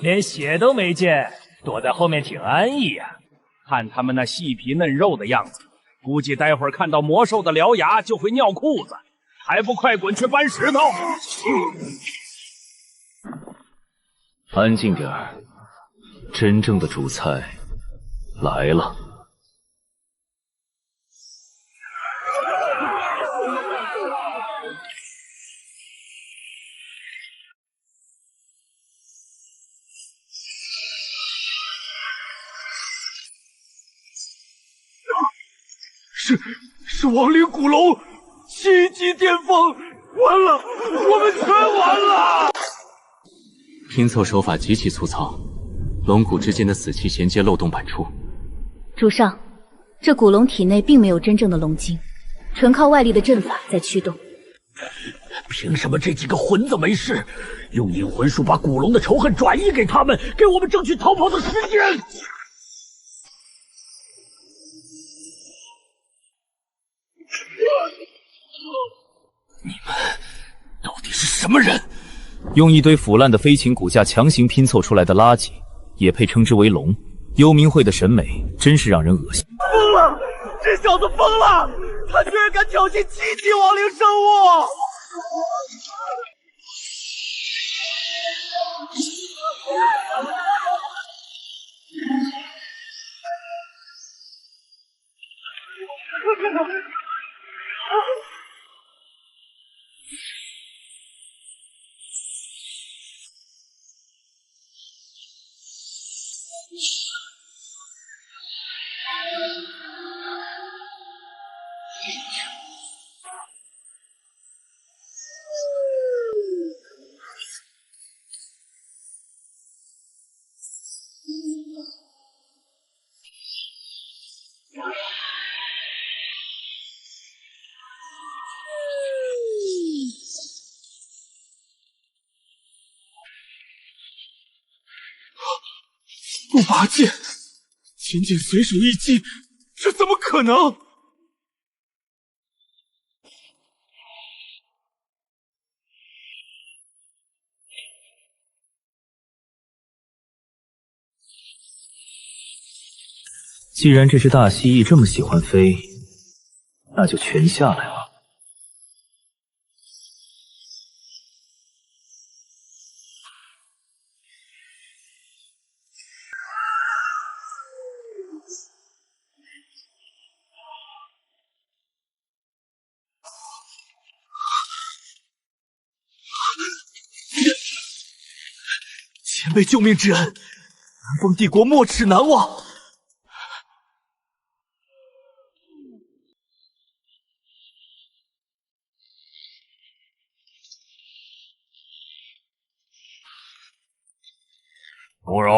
连血都没见，躲在后面挺安逸呀。看他们那细皮嫩肉的样子，估计待会儿看到魔兽的獠牙就会尿裤子，还不快滚去搬石头！安静点儿，真正的主菜来了。是亡灵古龙7级巅峰，完了，我们全完了！拼凑手法极其粗糙，龙骨之间的死气衔接漏洞百出。主上，这古龙体内并没有真正的龙筋，纯靠外力的阵法在驱动。凭什么这几个混子没事，用引魂术把古龙的仇恨转移给他们，给我们争取逃跑的时间？你们到底是什么人？用一堆腐烂的飞禽骨架强行拼凑出来的垃圾，也配称之为龙？幽冥会的审美真是让人恶心。疯了！这小子疯了！他居然敢挑衅7级亡灵生物！不拔剑，仅仅随手一击，这怎么可能？既然这只大蜥蜴这么喜欢飞，那就全下来吧。前辈救命之恩，南风帝国没齿难忘。慕容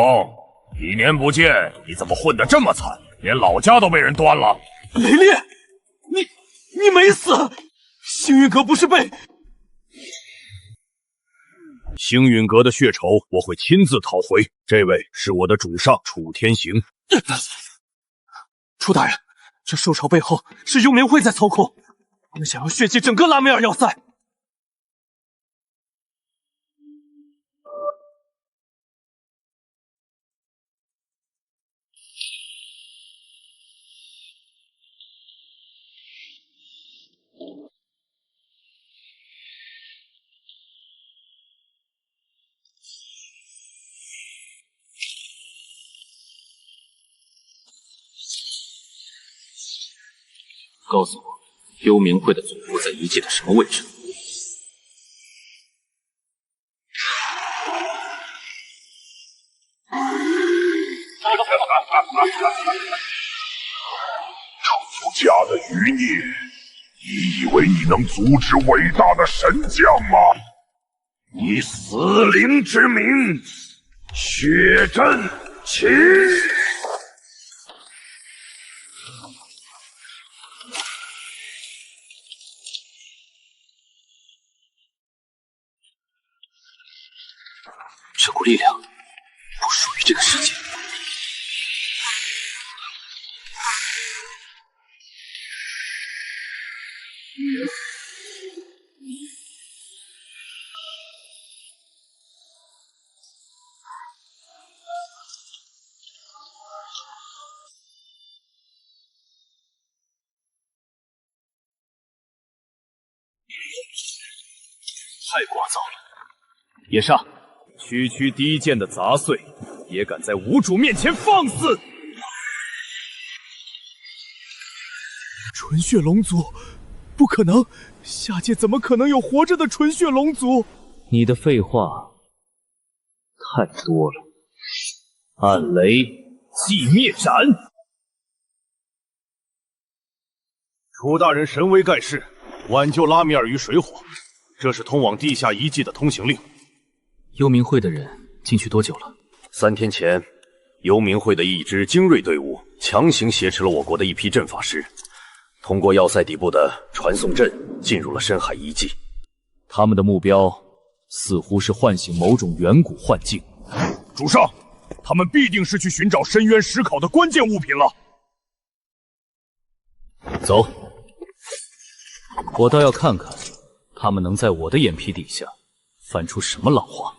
，1年不见，你怎么混得这么惨，连老家都被人端了？雷烈，你没死！星陨阁不是被……星陨阁的血仇，我会亲自讨回。这位是我的主上楚天行。楚大人，这受潮背后是幽冥会在操控，他们想要血祭整个拉梅尔要塞。告诉我，幽冥会的总部在遗迹的什么位置？出家的余孽，你以为你能阻止伟大的神将吗？以死灵之名，血阵起！这股力量不属于这个世界。太聒噪了！野煞，区区低贱的杂碎，也敢在无主面前放肆！纯血龙族，不可能！下界怎么可能有活着的纯血龙族？你的废话太多了。暗雷寂灭斩！楚大人神威盖世，挽救拉米尔于水火，这是通往地下遗迹的通行令。幽冥会的人进去多久了？3天前，幽冥会的一支精锐队伍强行挟持了我国的一批阵法师，通过要塞底部的传送阵进入了深海遗迹。他们的目标似乎是唤醒某种远古幻境。主上，他们必定是去寻找深渊石考的关键物品了。走，我倒要看看他们能在我的眼皮底下翻出什么浪花。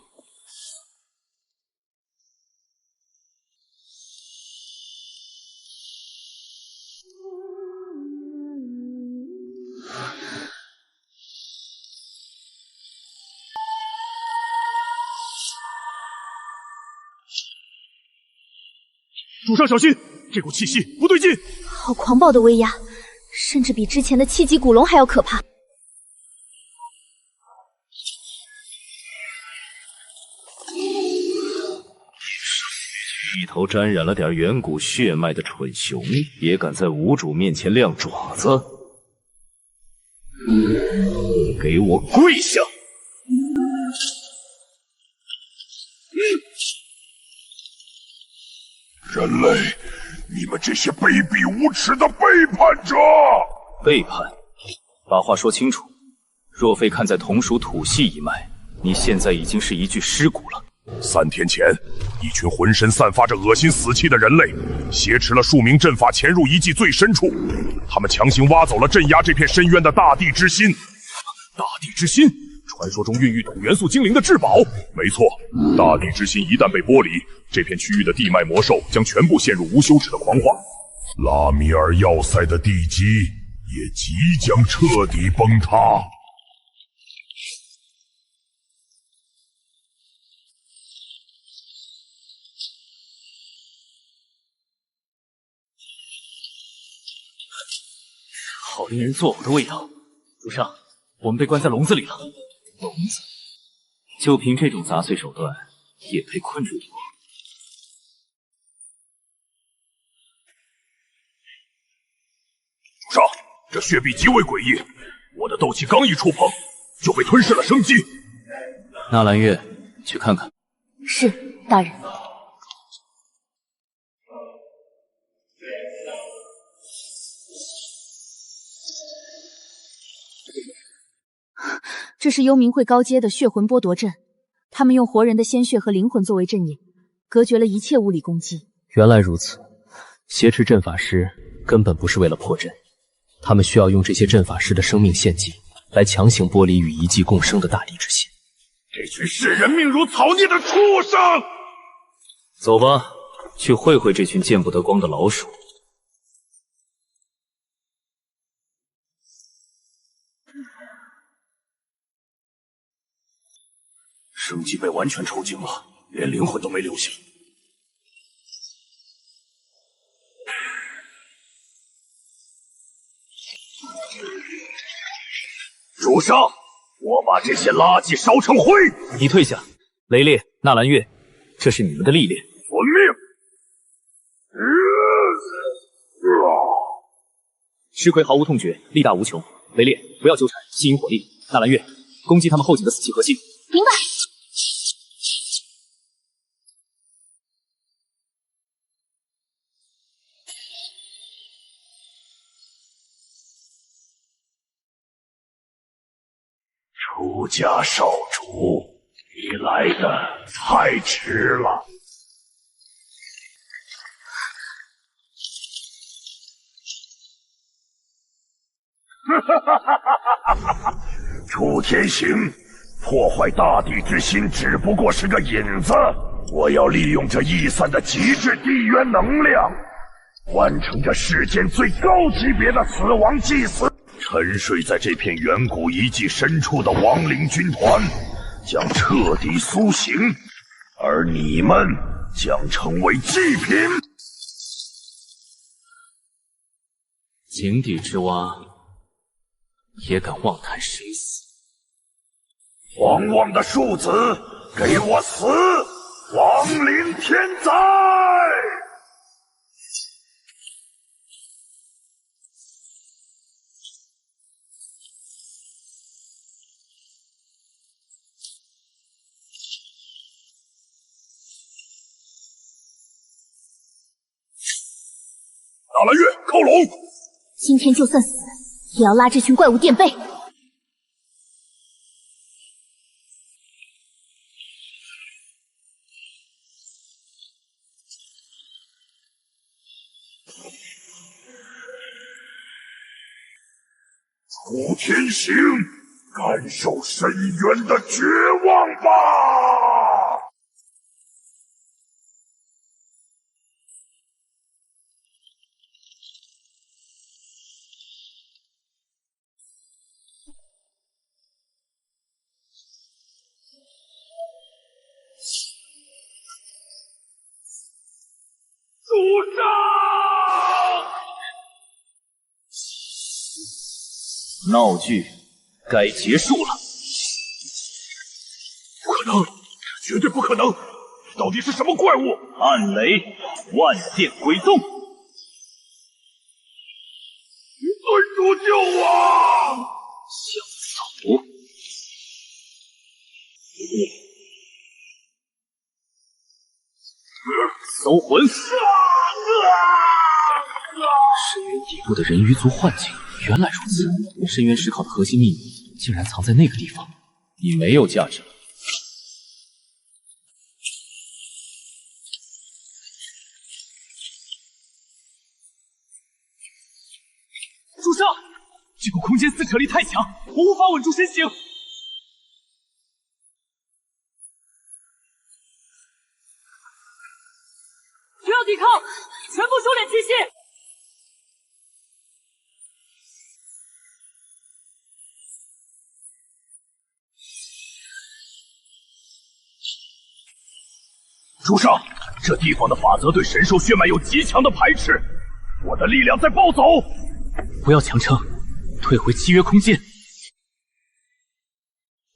主上小心，这股气息不对劲！好狂暴的威压，甚至比之前的7级古龙还要可怕。一头沾染了点远古血脉的蠢熊，也敢在无主面前亮爪子？给我跪下！人类，你们这些卑鄙无耻的背叛者！背叛？把话说清楚。若非看在同属土系一脉，你现在已经是一具尸骨了。3天前，一群浑身散发着恶心死气的人类，挟持了数名阵法潜入遗迹最深处。他们强行挖走了镇压这片深渊的大地之心。大地之心，传说中孕育土元素精灵的至宝。没错，大地之心一旦被剥离，这片区域的地脉魔兽将全部陷入无休止的狂化，拉米尔要塞的地基也即将彻底崩塌。好令人作呕的味道。主上，我们被关在笼子里了。笼子？就凭这种杂碎手段，也配困住我？主上，这血壁极为诡异，我的斗气刚一触碰，就被吞噬了生机。纳兰月，去看看。是，大人。这是幽冥会高阶的血魂剥夺阵，他们用活人的鲜血和灵魂作为阵眼，隔绝了一切物理攻击。原来如此，挟持阵法师根本不是为了破阵，他们需要用这些阵法师的生命献祭，来强行剥离与遗迹共生的大地之心。这群视人命如草孽的畜生！走吧，去会会这群见不得光的老鼠。生机被完全抽尽了，连灵魂都没留下。主上，我把这些垃圾烧成灰。你退下，雷烈、纳兰月，这是你们的历练。遵命。尸魁毫无痛觉，力大无穷。雷烈，不要纠缠，吸引火力。纳兰月，攻击他们后颈的死气核心。明白。出家少主，你来的太迟了。楚天行，破坏大地之心只不过是个引子，我要利用这逸散的极致地渊能量，完成这世间最高级别的死亡祭祀。沉睡在这片远古遗迹深处的亡灵军团将彻底苏醒，而你们将成为祭品。井底之蛙也敢妄谈生死？狂妄的庶子，给我死！亡灵天灾！纳兰月，靠拢！今天就算死，也要拉这群怪物垫背。楚天行，感受深渊的绝望吧！主上！闹剧该结束了。不可能，绝对不可能！到底是什么怪物？暗雷，万剑鬼宗！尊主救我！想走？搜魂！深渊底部的人鱼族幻境，原来如此。深渊石考的核心秘密竟然藏在那个地方，你没有价值了。上！这股空间撕扯力太强，我无法稳住身形。不要抵抗，全部收敛气息。主上，这地方的法则对神兽血脉有极强的排斥，我的力量在暴走。不要强撑，退回契约空间。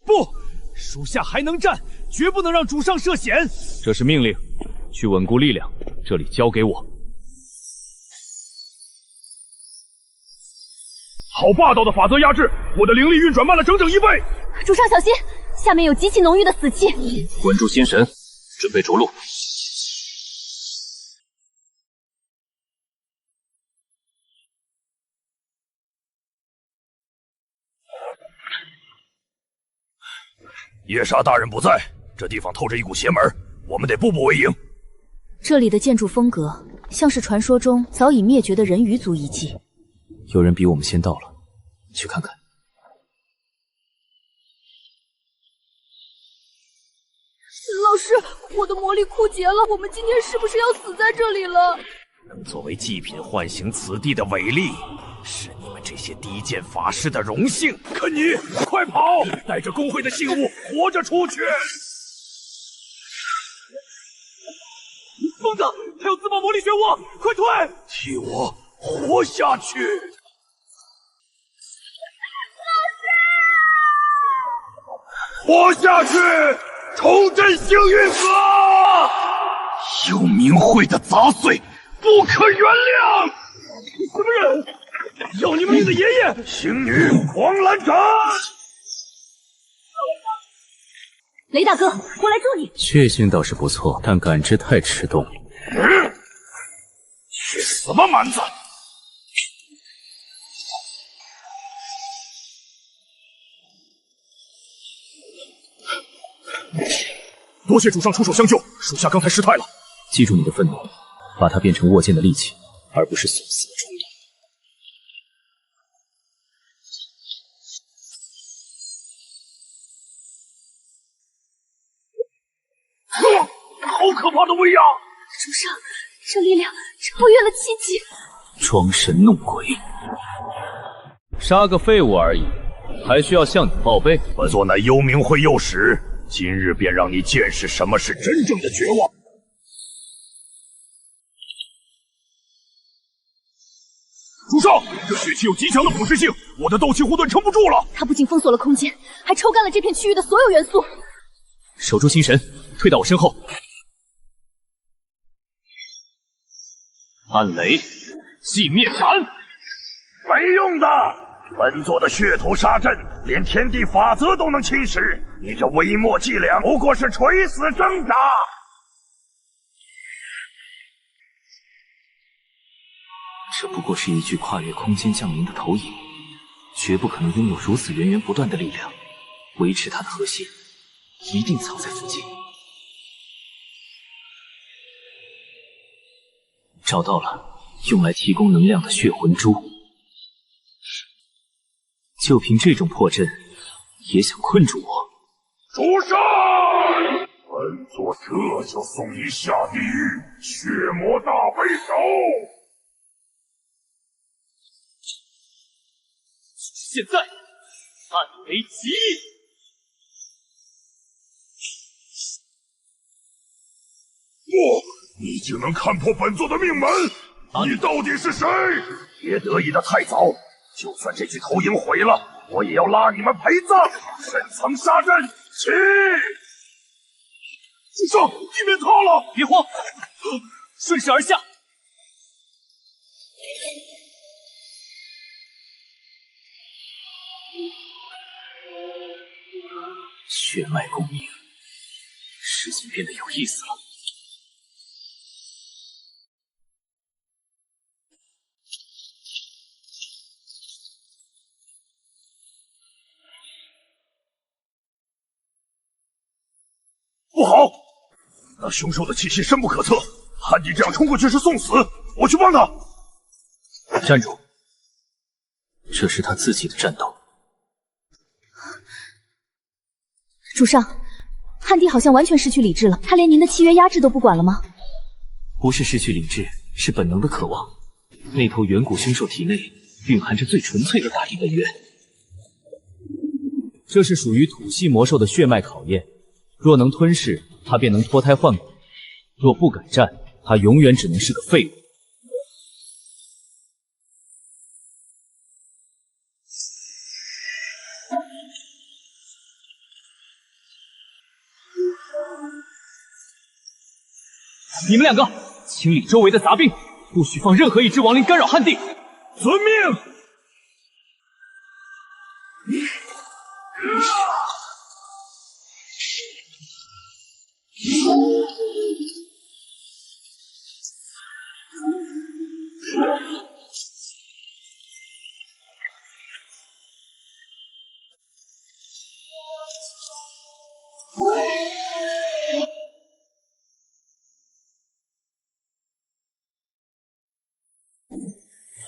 不，属下还能战，绝不能让主上涉险。这是命令，去稳固力量，这里交给我。好霸道的法则压制，我的灵力运转慢了整整1倍。主上小心，下面有极其浓郁的死气。稳住心神，准备着陆。夜莎大人不在，这地方透着一股邪门，我们得步步为营。这里的建筑风格像是传说中早已灭绝的人鱼族遗迹。有人比我们先到了，去看看。老师，我的魔力枯竭了，我们今天是不是要死在这里了？能作为祭品唤醒此地的伟力，是你们这些低贱法师的荣幸。肯尼，快跑！带着工会的信物，活着出去！疯子，他有自爆魔力漩涡，快退！替我活下去！活下去！重振幸运阁！幽冥会的杂碎，不可原谅！什么人？要你们命的爷爷！星女黄蓝斩！雷大哥，我来助你。血性倒是不错，但感知太迟钝。去死吧，蛮子！多谢主上出手相救，属下刚才失态了。记住你的愤怒，把它变成握剑的利器，而不是送死的冲动。好可怕的威压！主上，这力量超越了7级。装神弄鬼，杀个废物而已，还需要向你报备？本座乃幽冥会幼使，今日便让你见识什么是真正的绝望。主上，这血气有极强的腐蚀性，我的斗气护盾撑不住了。它不仅封锁了空间，还抽干了这片区域的所有元素。守住心神，退到我身后。暗雷，寂灭斩。没用的，本座的血屠杀阵连天地法则都能侵蚀，你这微末伎俩不过是垂死挣扎。这不过是一具跨越空间降临的投影，绝不可能拥有如此源源不断的力量。维持它的核心，一定藏在附近。找到了，用来提供能量的血魂珠。就凭这种破阵，也想困住我？主上，本座这就送你下地狱，血魔大背手。现在，暗雷极意！不，你竟能看破本座的命门！你到底是谁？别得意的太早，就算这具投影毁了，我也要拉你们陪葬！深层杀阵，起！主上，地面塌了！别慌，顺势而下。血脉共鸣，事情变得有意思了。不好，那凶兽的气息深不可测，汉帝这样冲过去是送死，我去帮他。站住！这是他自己的战斗。主上，汉帝好像完全失去理智了，他连您的契约压制都不管了吗？不是失去理智，是本能的渴望。那头远古凶兽体内蕴含着最纯粹的大地本源，这是属于土系魔兽的血脉考验。若能吞噬，它便能脱胎换骨；若不敢战，它永远只能是个废物。你们两个清理周围的杂兵，不许放任何一只亡灵干扰汉地。遵命。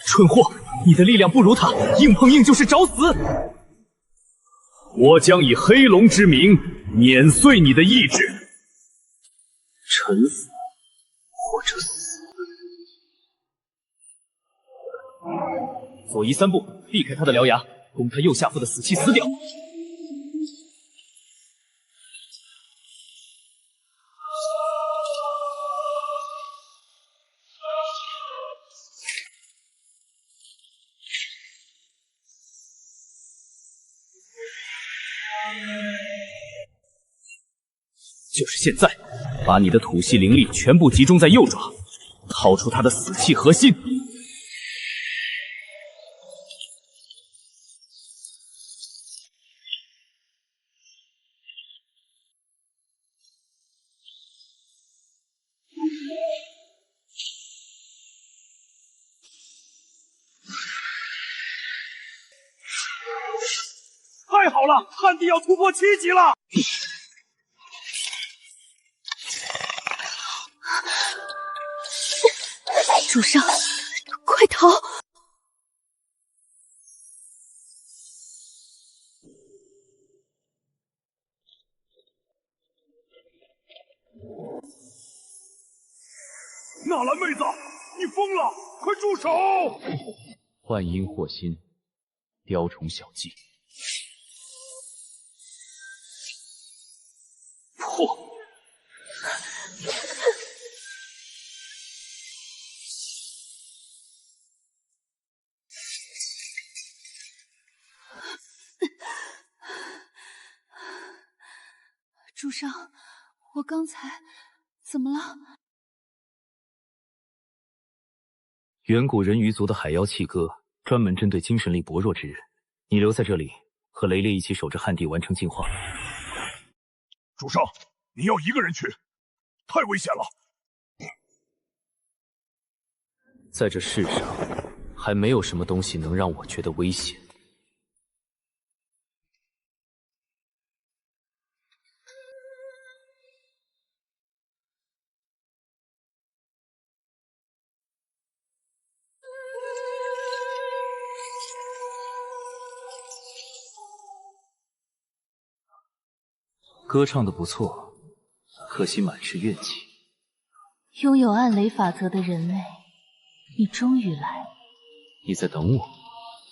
蠢货，你的力量不如他，硬碰硬就是找死。我将以黑龙之名碾碎你的意志，臣服或者死。左移3步，避开他的獠牙，攻他右下腹的死气死掉。就是现在，把你的土系灵力全部集中在右爪，掏出他的死气核心。太好了，汉帝要突破7级了！主上，快逃！纳兰妹子，你疯了！快住手！幻音惑心，雕虫小技。破！主上，我刚才怎么了？远古人鱼族的海妖契哥专门针对精神力薄弱之人，你留在这里和雷烈一起守着汉地完成进化。主上，你要一个人去，太危险了。在这世上，还没有什么东西能让我觉得危险。歌唱的不错，可惜满是怨气。拥有暗雷法则的人类，你终于来了。你在等我？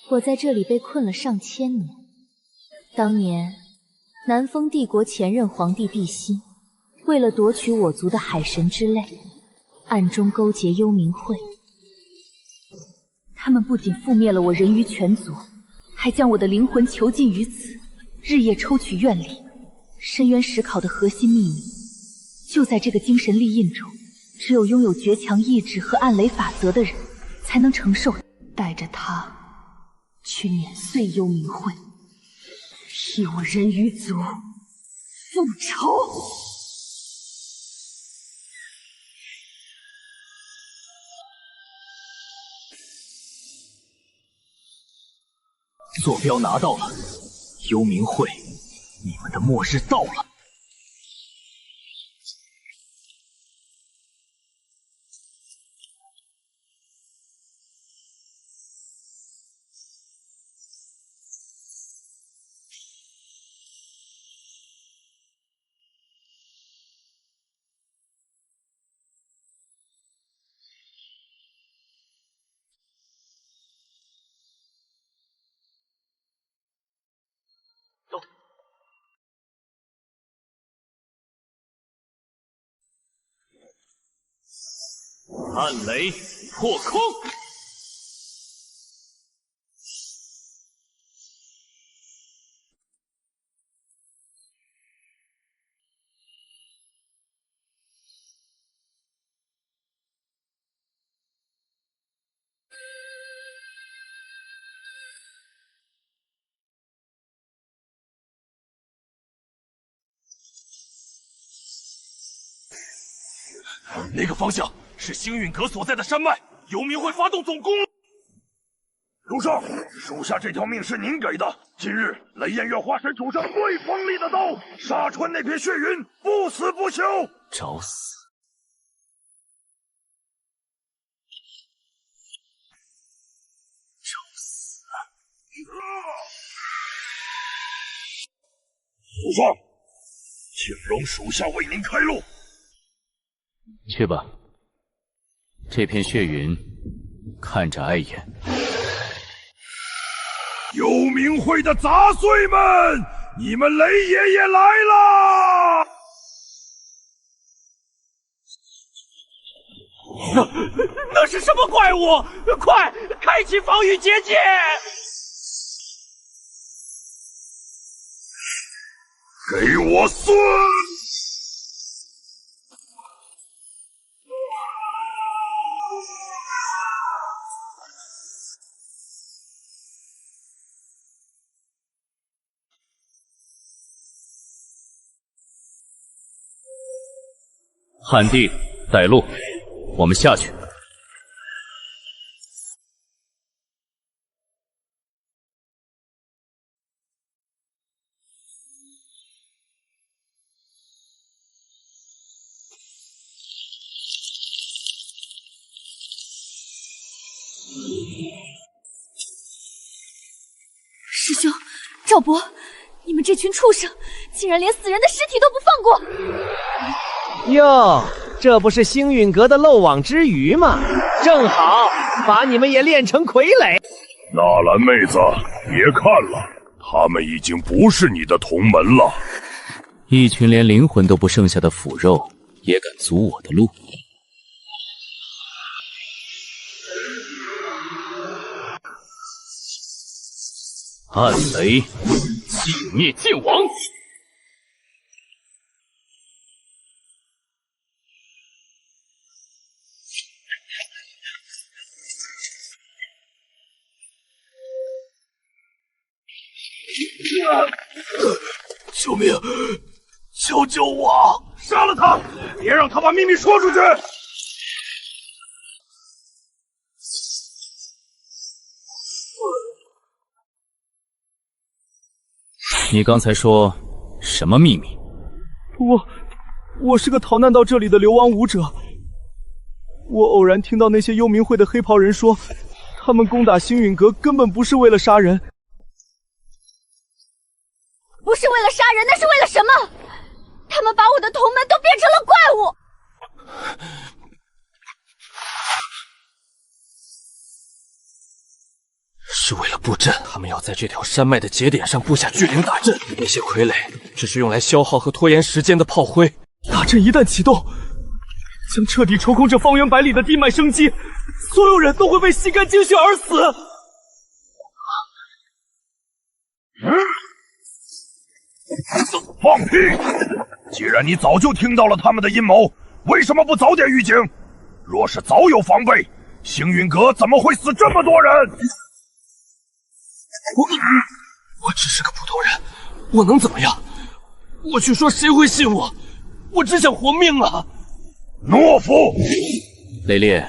我在这里被困了上千年。当年，南风帝国前任皇帝帝辛，为了夺取我族的海神之泪，暗中勾结幽冥会。他们不仅覆灭了我人鱼全族，还将我的灵魂囚禁于此，日夜抽取愿力。深渊石考的核心秘密就在这个精神力印中，只有拥有绝强意志和暗雷法则的人才能承受。带着它去碾碎幽冥会，替我人鱼族复仇。坐标拿到了，幽冥会，你们的末日到了。暗雷破空。那个方向是星陨阁所在的山脉，幽冥会发动总攻。主上，属下这条命是您给的。今日雷焰月化身主上最锋利的刀，杀穿那片血云，不死不休。找死！找死！主上，请容属下为您开路。去吧，这片血云看着碍眼。幽冥会的杂碎们，你们雷爷爷来啦！那是什么怪物？快开启防御结界！给我孙！汉帝，带路，我们下去。师兄，赵博，你们这群畜生，竟然连死人的尸体都不放过！哟，这不是星陨阁的漏网之鱼吗？正好把你们也练成傀儡。纳兰妹子，别看了，他们已经不是你的同门了。一群连灵魂都不剩下的腐肉，也敢阻我的路？暗雷，寂灭剑王。救命！求救我！杀了他！别让他把秘密说出去！你刚才说什么秘密？我是个逃难到这里的流亡武者。我偶然听到那些幽冥会的黑袍人说，他们攻打星陨阁根本不是为了杀人。不是为了杀人，那是为了什么？他们把我的同门都变成了怪物。是为了布阵，他们要在这条山脉的节点上布下巨灵大阵。那些傀儡只是用来消耗和拖延时间的炮灰。大阵一旦启动，将彻底抽空这方圆百里的地脉生机，所有人都会被吸干精血而死。放屁！既然你早就听到了他们的阴谋，为什么不早点预警？若是早有防备，星陨阁怎么会死这么多人？我只是个普通人，我能怎么样？我去说谁会信我？我只想活命啊！懦夫！雷烈，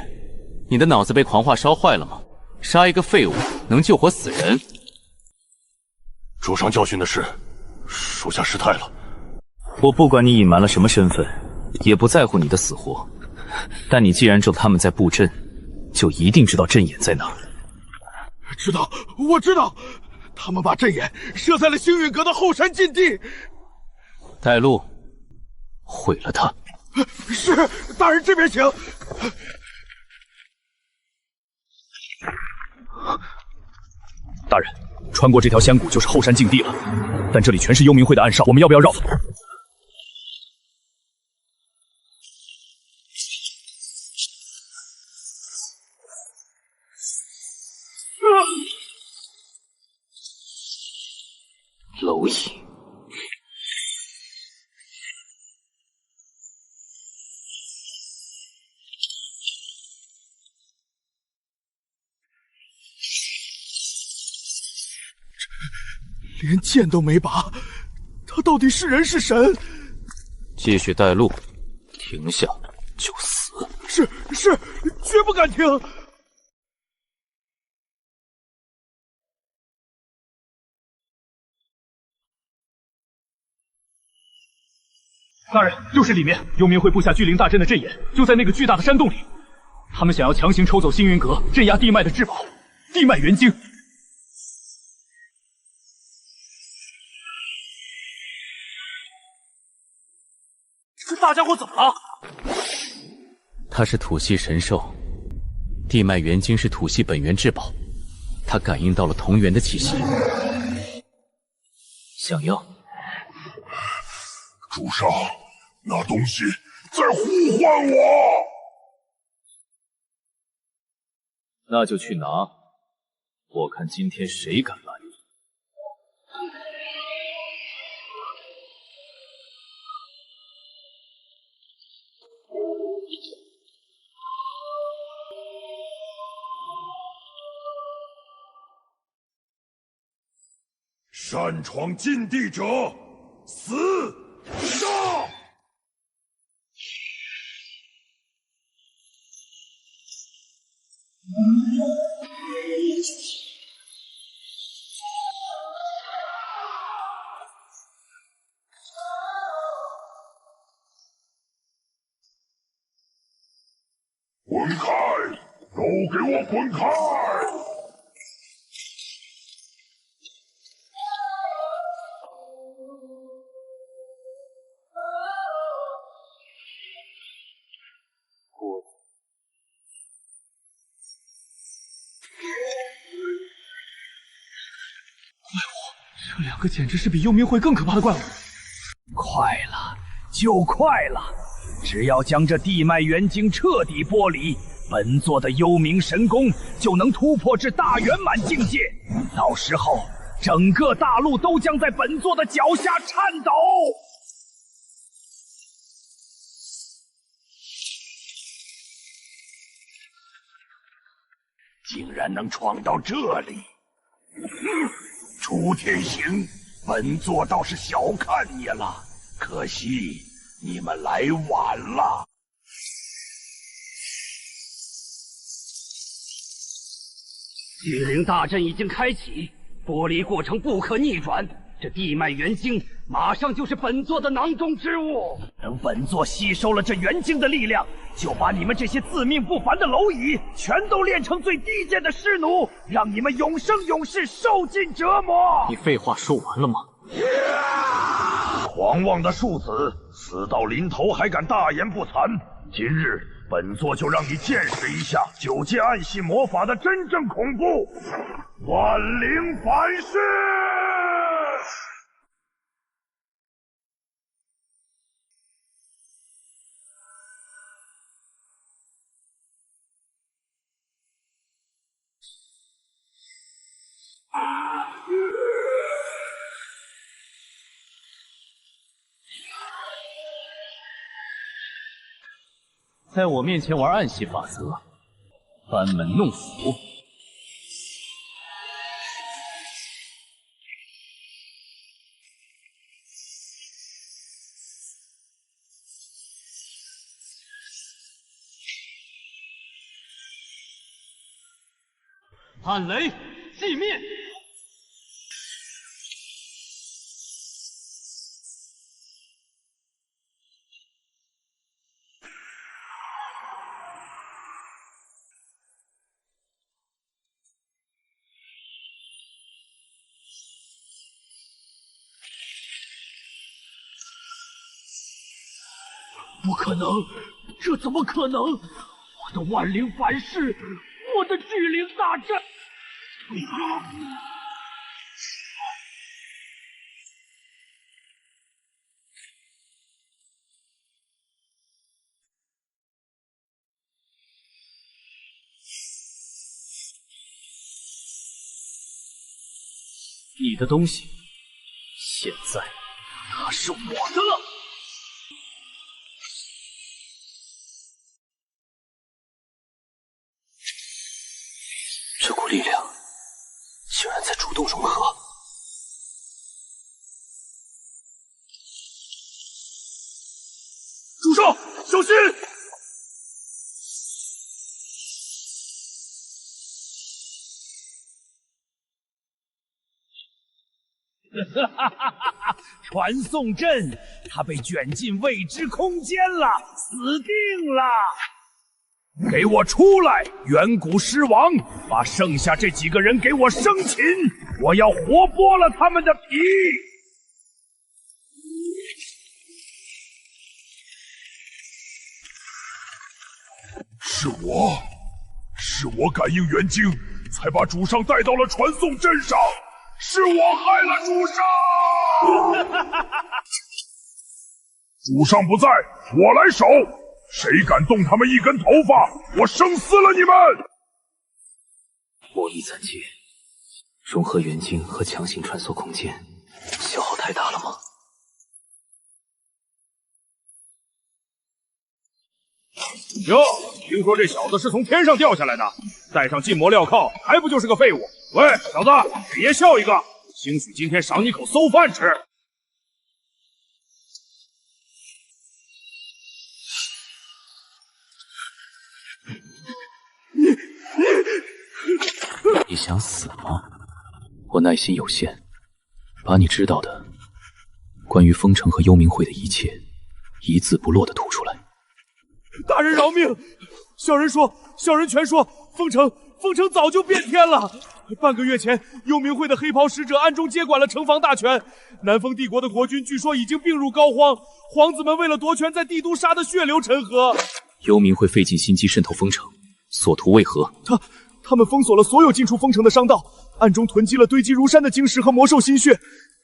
你的脑子被狂化烧坏了吗？杀一个废物能救活死人？主上教训的是，属下失态了。我不管你隐瞒了什么身份，也不在乎你的死活。但你既然知道他们在布阵，就一定知道阵眼在哪儿。知道，我知道，他们把阵眼设在了星陨阁的后山禁地。带路，毁了他。是，大人这边请。大人，穿过这条山谷就是后山禁地了，但这里全是幽冥会的暗哨，我们要不要绕？蝼蚁。连剑都没拔，他到底是人是神？继续带路，停下就死。是，绝不敢停。大人，就是里面，幽冥会布下巨灵大阵的阵眼，就在那个巨大的山洞里。他们想要强行抽走星云阁，镇压地脉的至宝——地脉元晶。这大家伙怎么了？它是土系神兽，地脉元晶是土系本源至宝，它感应到了同源的气息，想要。主上，那东西在呼唤我。那就去拿，我看今天谁敢拦你。擅闯禁地者，死！杀！滚开！都给我滚开！这两个简直是比幽冥会更可怕的怪物。快了，就快了！只要将这地脉元晶彻底剥离，本座的幽冥神功就能突破至大圆满境界。到时候，整个大陆都将在本座的脚下颤抖。竟然能闯到这里！楚天行，本座倒是小看你了，可惜你们来晚了。巨灵大阵已经开启，剥离过程不可逆转。这地脉元晶马上就是本座的囊中之物。等本座吸收了这元晶的力量，就把你们这些自命不凡的蝼蚁全都练成最低贱的尸奴，让你们永生永世受尽折磨。你废话说完了吗？狂妄的庶子，死到临头还敢大言不惭！今日本座就让你见识一下九阶暗系魔法的真正恐怖——万灵反噬！在我面前玩暗系法则，班门弄斧。暗雷寂灭。不可能，这怎么可能？我的万灵反噬，我的巨灵大阵！你的东西现在他是我的了。这股力量竟然在主动融合。住手！小心！传送阵，他被卷进未知空间了，死定了！给我出来，远古狮王，把剩下这几个人给我生擒！我要活剥了他们的皮！是我感应元精，才把主上带到了传送阵上，是我害了主上。主上不在，我来守。谁敢动他们一根头发，我生撕了你们！魔力暂借，融合元精和强行穿梭空间，消耗太大了吗？哟，听说这小子是从天上掉下来的，带上禁魔镣铐，还不就是个废物？喂，小子，给爷笑一个，兴许今天赏你口馊饭吃。你想死吗？我耐心有限，把你知道的关于封城和幽冥会的一切，一字不落的吐出来。大人饶命！小人全说，封城早就变天了。半个月前，幽冥会的黑袍使者暗中接管了城防大权，南风帝国的国君据说已经病入膏肓，皇子们为了夺权，在帝都杀得血流成河。幽冥会费尽心机渗透封城，所图为何？他们封锁了所有进出封城的商道，暗中囤积了堆积如山的晶石和魔兽心血。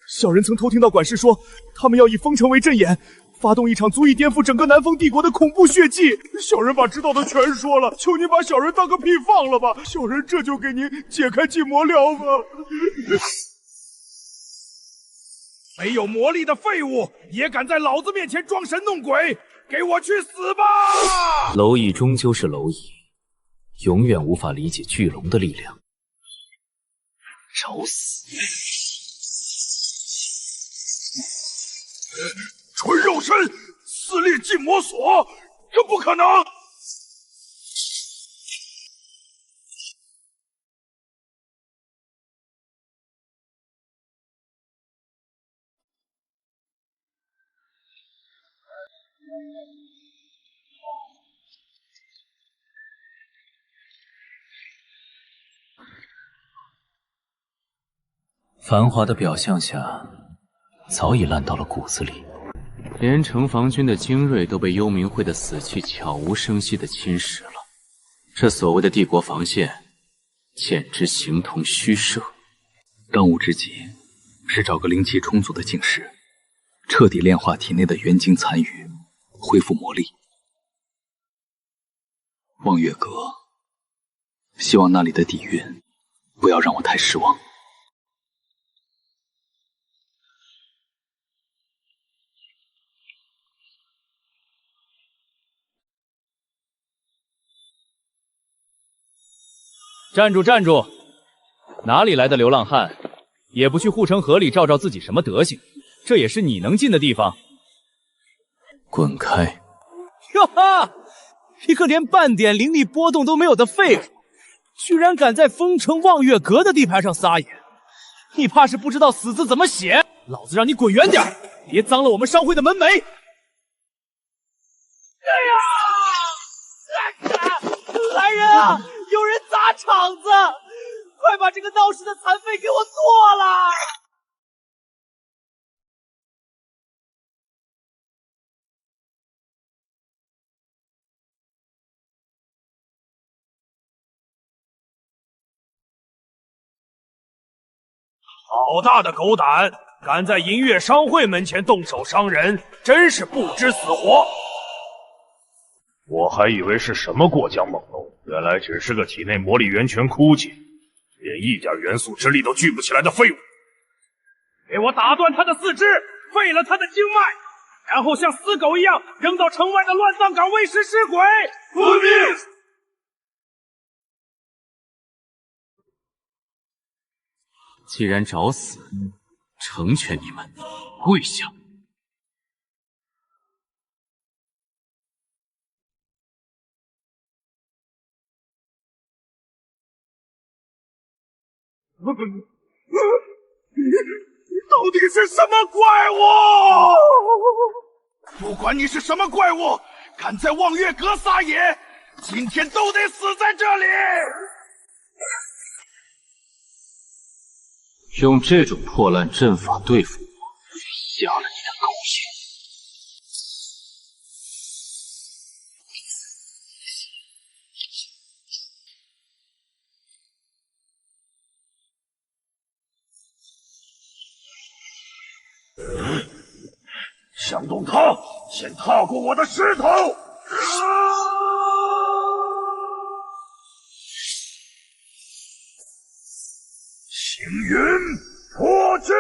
小人曾偷听到管事说，他们要以封城为阵眼，发动一场足以颠覆整个南风帝国的恐怖血祭。小人把知道的全说了，求您把小人当个屁放了吧！小人这就给您解开禁魔镣吧。没有魔力的废物也敢在老子面前装神弄鬼，给我去死吧！蝼蚁终究是蝼蚁，永远无法理解巨龙的力量。找死！纯肉身撕裂禁魔锁，这不可能！繁华的表象下，早已烂到了骨子里。连城防军的精锐都被幽冥会的死气悄无声息地侵蚀了。这所谓的帝国防线，简直形同虚设。当务之急是找个灵气充足的境师，彻底炼化体内的元精残余，恢复魔力。望月阁，希望那里的底蕴不要让我太失望。站住站住！哪里来的流浪汉，也不去护城河里照照自己什么德行？这也是你能进的地方。滚开！哟哈！一个连半点灵力波动都没有的废物，居然敢在封城望月阁的地盘上撒野！你怕是不知道死字怎么写？老子让你滚远点，别脏了我们商会的门楣！来人啊！有人砸场子！快把这个闹事的残废给我做了！好大的狗胆，敢在银月商会门前动手伤人，真是不知死活！我还以为是什么过江猛龙，原来只是个体内魔力源泉枯竭，连一点元素之力都聚不起来的废物。给我打断他的四肢，废了他的经脉，然后像死狗一样扔到城外的乱葬岗喂食尸鬼。遵命。既然找死，成全你们，跪下！你到底是什么怪物？不管你是什么怪物，敢在望月阁撒野，今天都得死在这里！用这种破烂阵法对付我，瞎了你的狗眼！想动他，先踏过我的石头！行云破之！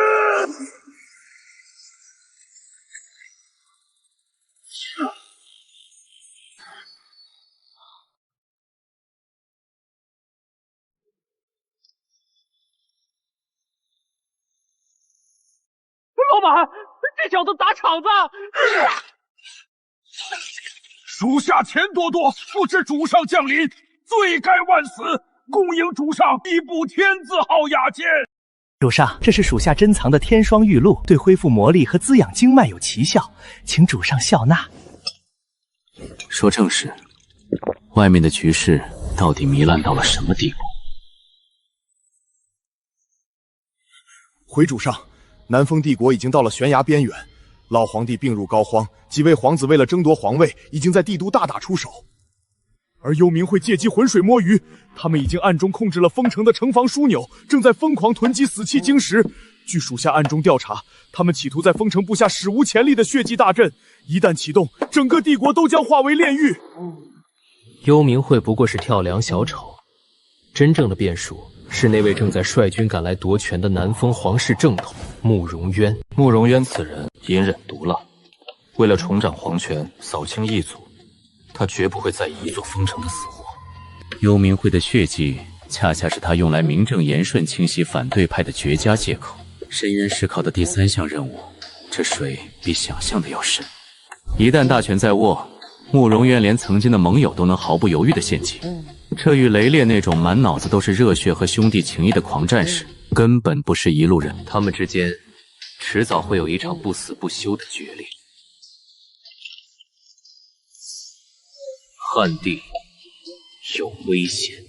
老板，这小子打场子！属下钱多多，不知主上降临，罪该万死，恭迎主上一步天字号雅剑。主上，这是属下珍藏的天霜玉露，对恢复魔力和滋养经脉有奇效，请主上笑纳。说正事，外面的局势到底糜烂到了什么地步？回主上，南风帝国已经到了悬崖边缘，老皇帝病入膏肓，几位皇子为了争夺皇位，已经在帝都大打出手。而幽冥会借机浑水摸鱼，他们已经暗中控制了封城的城防枢纽，正在疯狂囤积死气晶石。据属下暗中调查，他们企图在封城布下史无前例的血祭大阵，一旦启动，整个帝国都将化为炼狱。幽冥会不过是跳梁小丑，真正的变数是那位正在率军赶来夺权的南风皇室正统慕容渊。慕容渊此人隐忍毒辣，为了重掌皇权，扫清异族，他绝不会在意一座封城的死活。幽冥会的血祭，恰恰是他用来名正言顺清洗反对派的绝佳借口。深渊市考的第3项任务，这水比想象的要深。一旦大权在握，慕容渊连曾经的盟友都能毫不犹豫的献祭，这与雷烈那种满脑子都是热血和兄弟情谊的狂战士根本不是一路人。他们之间迟早会有一场不死不休的决裂。汉帝有危险。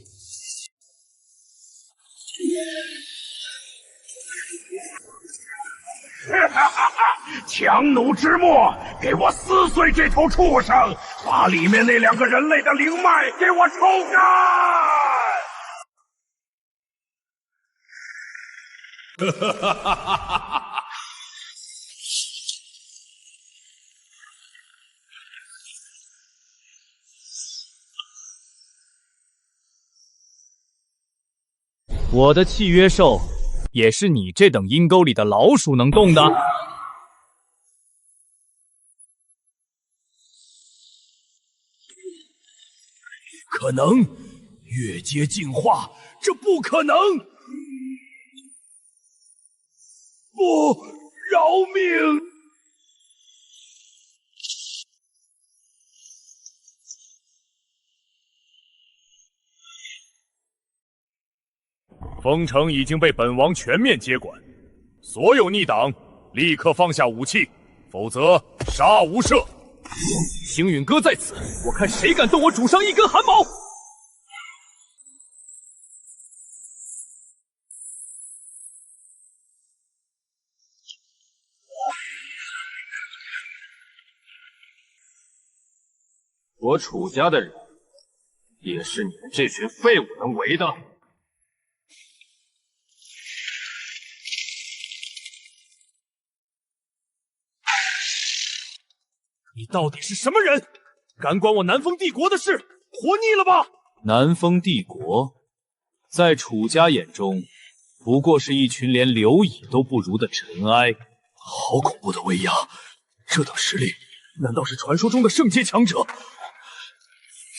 强弩之末，给我撕碎这头畜生，把里面那2个人类的灵脉给我抽干！我的契约兽，也是你这等阴沟里的老鼠能动的？可能，越阶进化，这不可能！不，饶命！封城已经被本王全面接管，所有逆党立刻放下武器，否则杀无赦。星陨哥在此，我看谁敢动我主上一根汗毛！我楚家的人，也是你们这群废物能为的。你到底是什么人？敢管我南风帝国的事？活腻了吧？南风帝国，在楚家眼中，不过是一群连蝼蚁都不如的尘埃。好恐怖的威压！这等实力，难道是传说中的圣阶强者？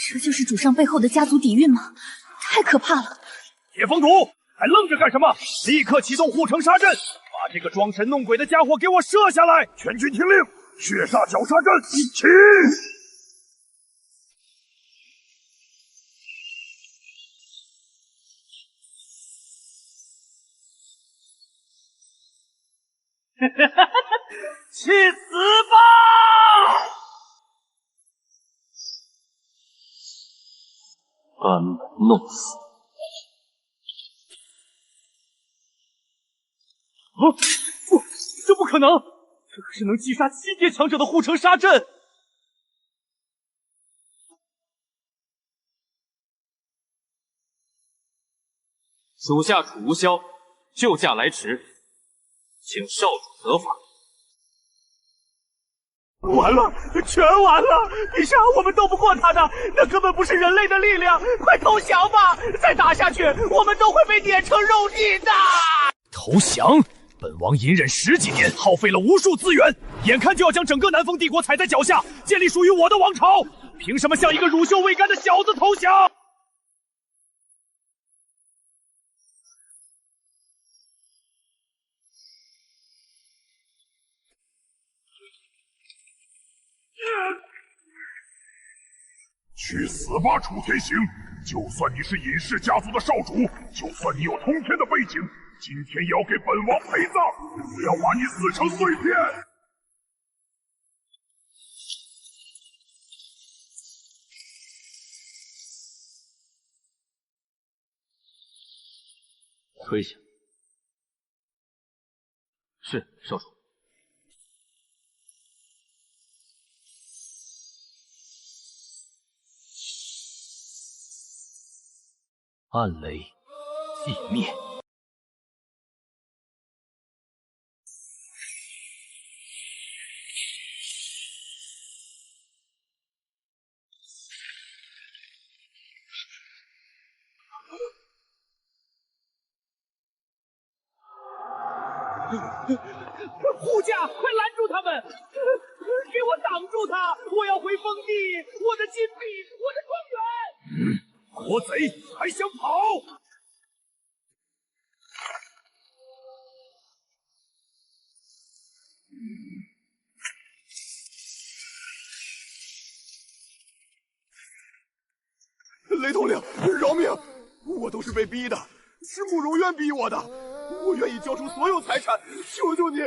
这就是主上背后的家族底蕴吗？太可怕了！铁风土，还愣着干什么？立刻启动护城杀阵，把这个装神弄鬼的家伙给我射下来！全军听令，血煞绞杀阵起！去死吧！班门弄死！不，这不可能！这可是能击杀7阶强者的护城杀阵！属下楚无萧救驾来迟，请少主责罚。完了，全完了！陛下，我们斗不过他的，那根本不是人类的力量！快投降吧！再打下去，我们都会被碾成肉糜的！投降！本王隐忍10几年，耗费了无数资源，眼看就要将整个南风帝国踩在脚下，建立属于我的王朝，凭什么向一个乳臭未干的小子投降？去死吧，楚天行！就算你是尹氏家族的少主，就算你有通天的背景，今天也要给本王陪葬！不要把你撕成碎片！退下。是，少主。暗雷寂灭。护驾，快拦住他们！给我挡住他！我要回封地，我的金币，我的庄园！国贼还想跑？雷统领，饶命！我都是被逼的，是慕容渊逼我的，我愿意交出所有财产，求求你！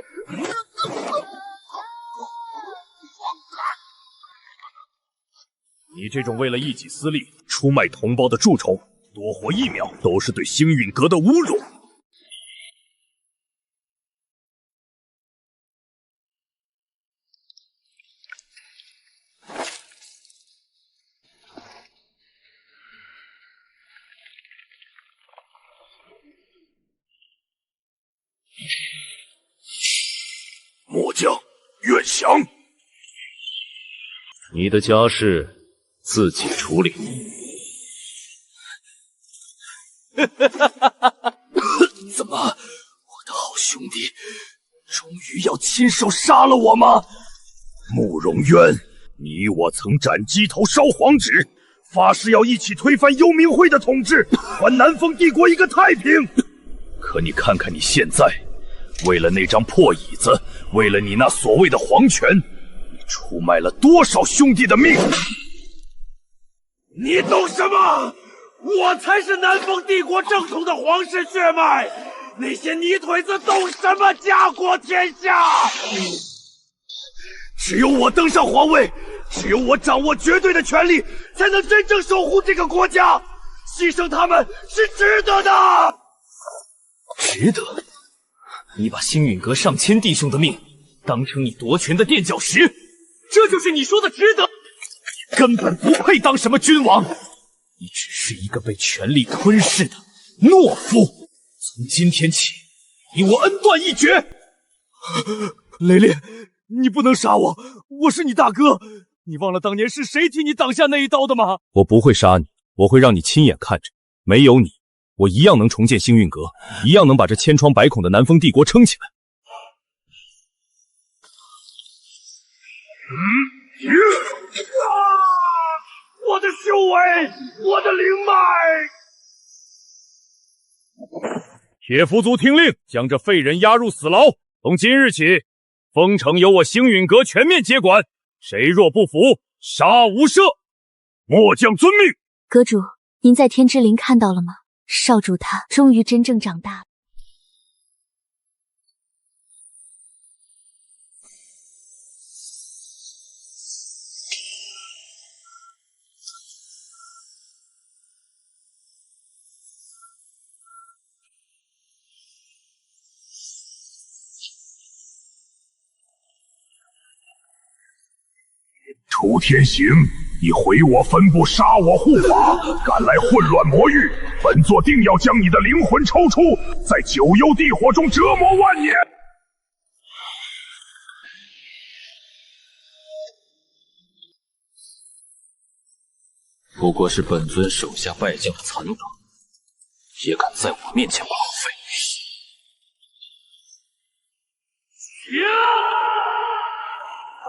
你这种为了一己私利出卖同胞的蛀虫，多活1秒都是对星陨阁的侮辱。末将愿降。你的家事自己处理。怎么，我的好兄弟终于要亲手杀了我吗？慕容渊，你我曾斩鸡头烧黄纸，发誓要一起推翻幽冥会的统治，还南风帝国一个太平。可你看看你现在，为了那张破椅子，为了你那所谓的皇权，你出卖了多少兄弟的命？你懂什么？我才是南风帝国正统的皇室血脉，那些泥腿子懂什么家国天下？只有我登上皇位，只有我掌握绝对的权力，才能真正守护这个国家。牺牲他们是值得的。值得？你把星陨阁上千弟兄的命当成你夺权的垫脚石，这就是你说的值得？你根本不配当什么君王，你只是一个被权力吞噬的懦夫。从今天起，你我恩断义绝。雷烈，你不能杀我，我是你大哥，你忘了当年是谁替你挡下那一刀的吗？我不会杀你，我会让你亲眼看着，没有你，我一样能重建星运阁，一样能把这千疮百孔的南风帝国撑起来。我的修为，我的灵脉！铁服族听令，将这废人押入死牢。从今日起，封城由我星陨阁全面接管，谁若不服，杀无赦。末将遵命。阁主，您在天之灵看到了吗？少主他终于真正长大了。楚天行，你毁我分部，杀我护法，敢来混乱魔域，本座定要将你的灵魂抽出，在九幽地火中折磨万年。不过是本尊手下败将的残党，也敢在我面前狂吠！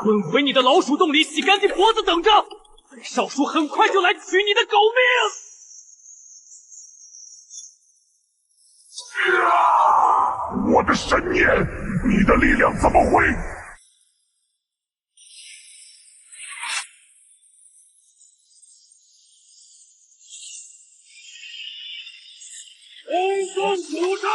滚回你的老鼠洞里，洗干净脖子等着！本少叔很快就来取你的狗命！我的神念，你的力量怎么会？轰动主上！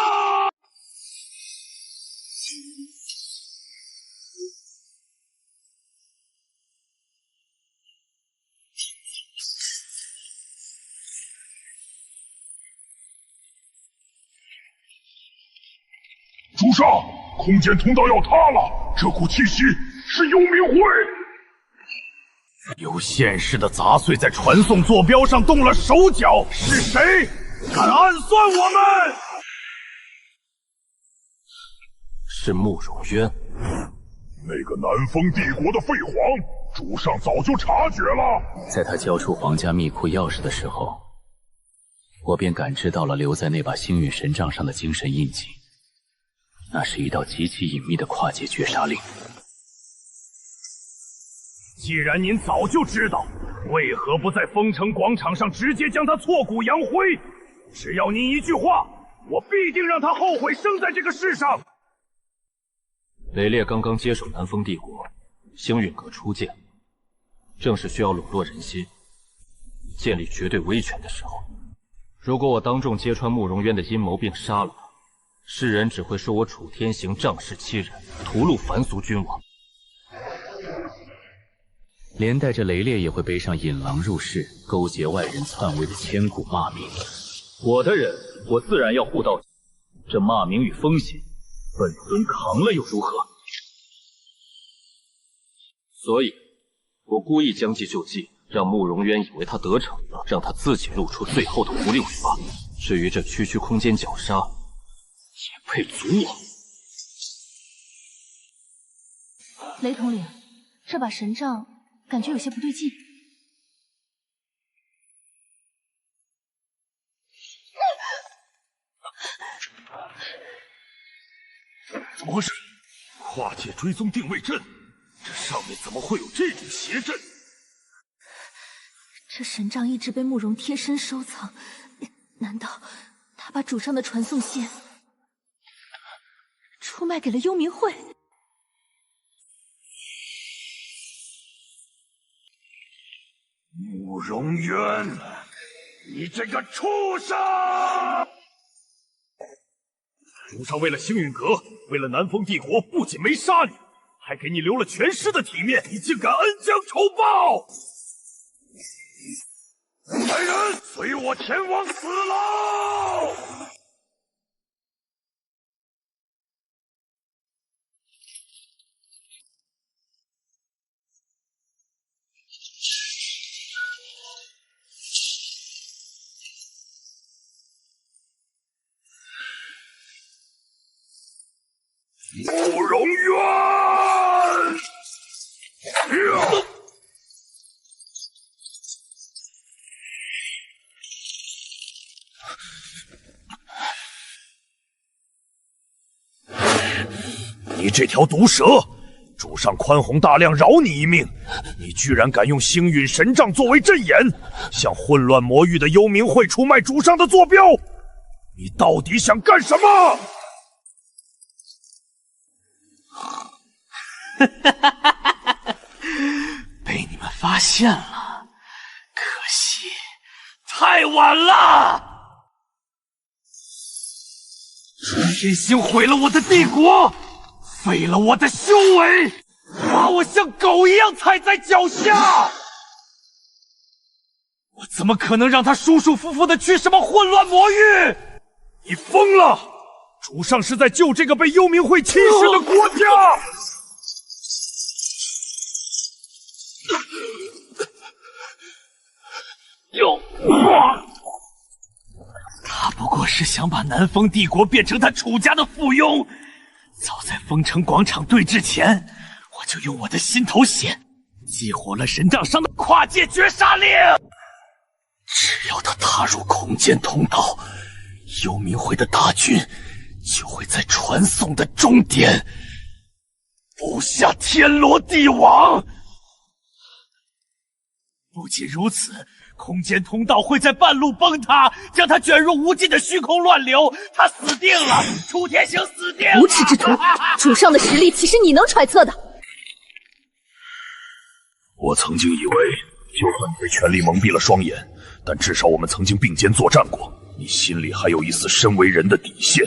主上，空间通道要塌了，这股气息是幽冥会。有现世的杂碎在传送坐标上动了手脚，是谁敢暗算我们？是慕容渊。那个南风帝国的废皇，主上早就察觉了。在他交出皇家秘库钥匙的时候，我便感知到了留在那把星陨神杖上的精神印记。那是一道极其隐秘的跨界绝杀令。既然您早就知道，为何不在封城广场上直接将他挫骨扬灰？只要您一句话，我必定让他后悔生在这个世上。雷烈刚刚接手南风帝国，星陨阁初建，正是需要笼络人心、建立绝对威权的时候。如果我当众揭穿慕容渊的阴谋并杀了他，世人只会说我楚天行仗势欺人，屠戮凡俗君王，连带着雷烈也会背上引狼入室、勾结外人篡位的千古骂名。我的人，我自然要护到底。这骂名与风险，本尊扛了又如何？所以，我故意将计就计，让慕容渊以为他得逞了，让他自己露出最后的狐狸尾巴。至于这区区空间绞杀，也配阻我？雷统领，这把神杖感觉有些不对劲。怎么回事？跨界追踪定位阵，这上面怎么会有这种邪阵？这神杖一直被慕容贴身收藏，难道他把主上的传送线出卖给了幽冥会？慕容渊，你这个畜生！主上为了星陨阁，为了南风帝国，不仅没杀你，还给你留了全尸的体面，你竟敢恩将仇报！来人，随我前往死牢！慕容渊！你这条毒蛇，主上宽宏大量，饶你一命，你居然敢用星陨神杖作为阵眼，向混乱魔域的幽冥会出卖主上的坐标，你到底想干什么？被你们发现了，可惜太晚了。天星毁了我的帝国，废了我的修为，把我像狗一样踩在脚下。我怎么可能让他舒舒服服的去什么混乱魔域？你疯了！主上是在救这个被幽冥会侵蚀的国家。他不过是想把南风帝国变成他楚家的附庸。早在丰城广场对峙前，我就用我的心头血激活了神杖上的跨界绝杀令。只要他踏入空间通道，幽冥会的大军就会在传送的终点布下天罗地网。不仅如此，空间通道会在半路崩塌，将他卷入无尽的虚空乱流。他死定了，楚天行死定了！无耻之徒，主上的实力岂是你能揣测的？我曾经以为，就算你被权力蒙蔽了双眼，但至少我们曾经并肩作战过，你心里还有一丝身为人的底线。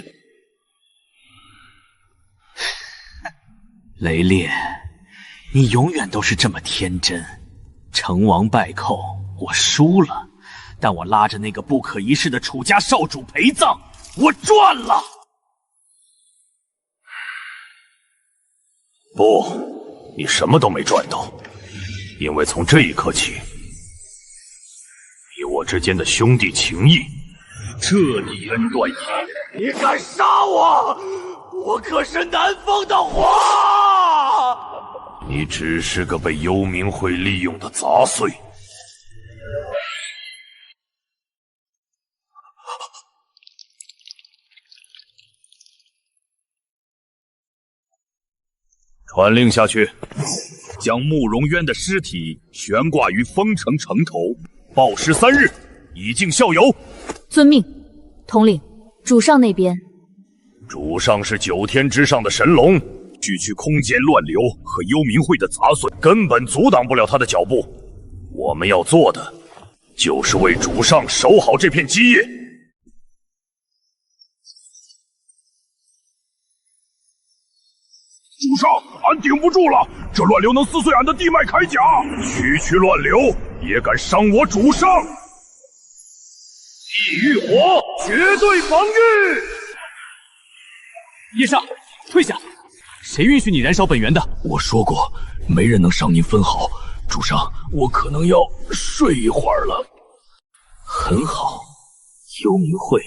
雷烈，你永远都是这么天真。成王败寇，我输了，但我拉着那个不可一世的楚家少主陪葬，我赚了。不，你什么都没赚到，因为从这一刻起，你我之间的兄弟情谊彻底恩断义绝。你敢杀我？我可是南风的皇！你只是个被幽冥会利用的杂碎。传令下去，将慕容渊的尸体悬挂于丰城城头，暴尸3日，以儆效尤。遵命。统领，主上那边。主上是9天之上的神龙，区区空间乱流和幽冥会的杂碎，根本阻挡不了他的脚步。我们要做的，就是为主上守好这片基业。主上，俺顶不住了，这乱流能撕碎俺的地脉铠甲，区区乱流也敢伤我主上。地狱火，绝对防御！叶煞，退下！谁允许你燃烧本源的？我说过，没人能伤您分毫。主上，我可能要睡一会儿了。很好，幽冥会，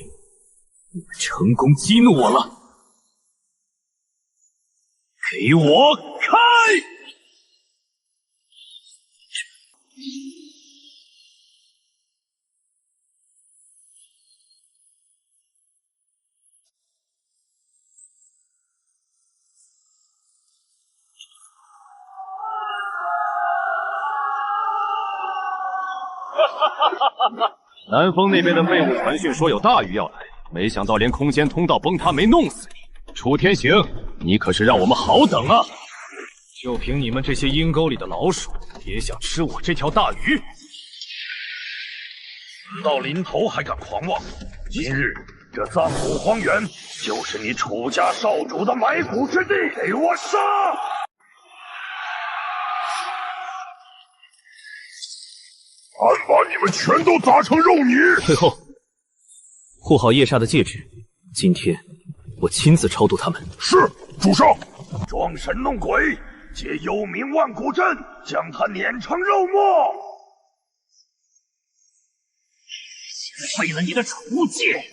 你们成功激怒我了。给我开！南风那边的废物传讯说有大鱼要来，没想到连空间通道崩塌没弄死你。楚天行，你可是让我们好等啊！就凭你们这些阴沟里的老鼠，也想吃我这条大鱼？死到临头还敢狂妄！今日这藏古荒原就是你楚家少主的埋骨之地，给我杀！俺把你们全都砸成肉泥！退后，护好叶煞的戒指。今天我亲自超度他们。是，主上。装神弄鬼，借幽冥万古阵将他碾成肉末。废了你的楚界！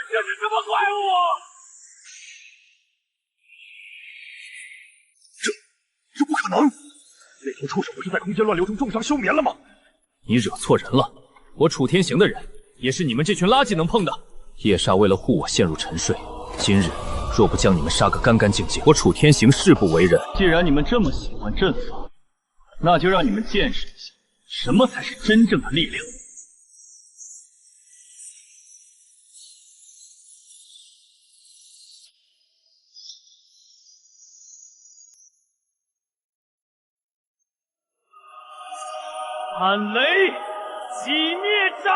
这是什么怪物？可能！那群畜生不是在空间乱流中重伤休眠了吗？你惹错人了，我楚天行的人，也是你们这群垃圾能碰的。叶煞为了护我陷入沉睡，今日若不将你们杀个干干净净，我楚天行誓不为人。既然你们这么喜欢阵法，那就让你们见识一下什么才是真正的力量。喊雷，击灭斩！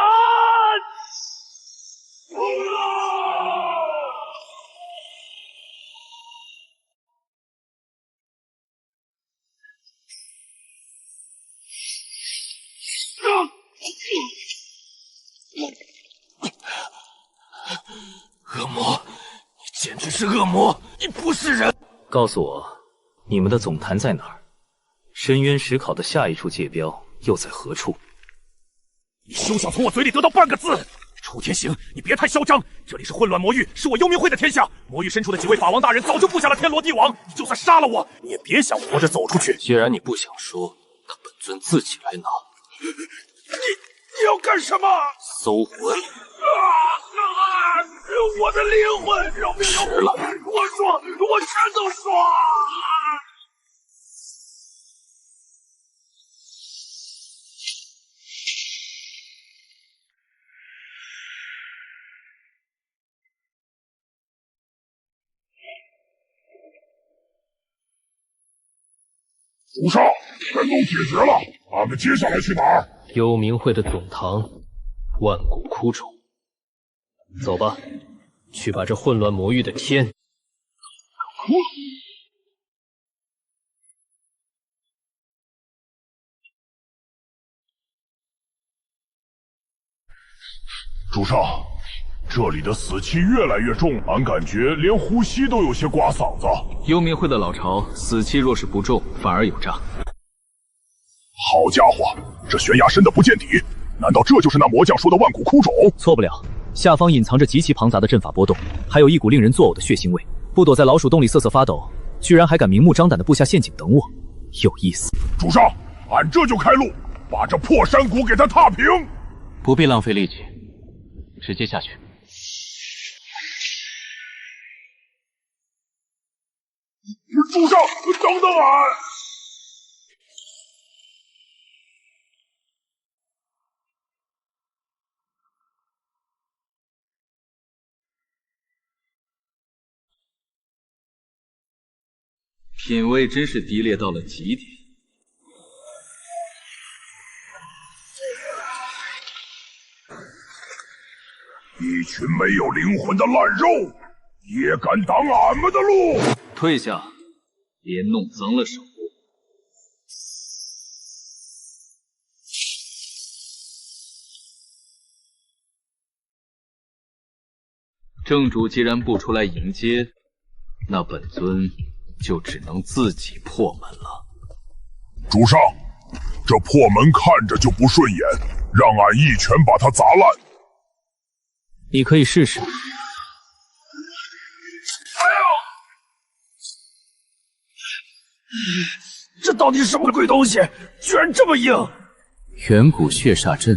恶魔，你简直是恶魔！你不是人！告诉我，你们的总坛在哪儿？深渊石考的下一处界标又在何处？你休想从我嘴里得到半个字！楚天行，你别太嚣张！这里是混乱魔域，是我幽冥会的天下。魔域深处的几位法王大人早就布下了天罗地网，你就算杀了我，你也别想活着走出去。既然你不想说，那本尊自己来拿。你要干什么？搜魂！我的灵魂！饶命！迟了！我说，我全都说！主上，人龙解决了，俺们接下来去哪儿？幽冥会的总堂，万古枯冢。走吧，去把这混乱魔域的天。主上，这里的死气越来越重，俺感觉连呼吸都有些刮嗓子。幽冥会的老巢，死气若是不重，反而有诈。好家伙，这悬崖深的不见底，难道这就是那魔将说的万古枯冢？错不了，下方隐藏着极其庞杂的阵法波动，还有一股令人作呕的血腥味。不躲在老鼠洞里瑟瑟发抖，居然还敢明目张胆地布下陷阱等我，有意思。主上，俺这就开路，把这破山谷给他踏平。不必浪费力气，直接下去。主上，等等俺！品味真是低劣到了极点。一群没有灵魂的烂肉，也敢挡俺们的路？退下，别弄脏了手。正主既然不出来迎接，那本尊就只能自己破门了。主上，这破门看着就不顺眼，让俺一拳把它砸烂。你可以试试。这到底是什么鬼东西？居然这么硬！远古血煞阵，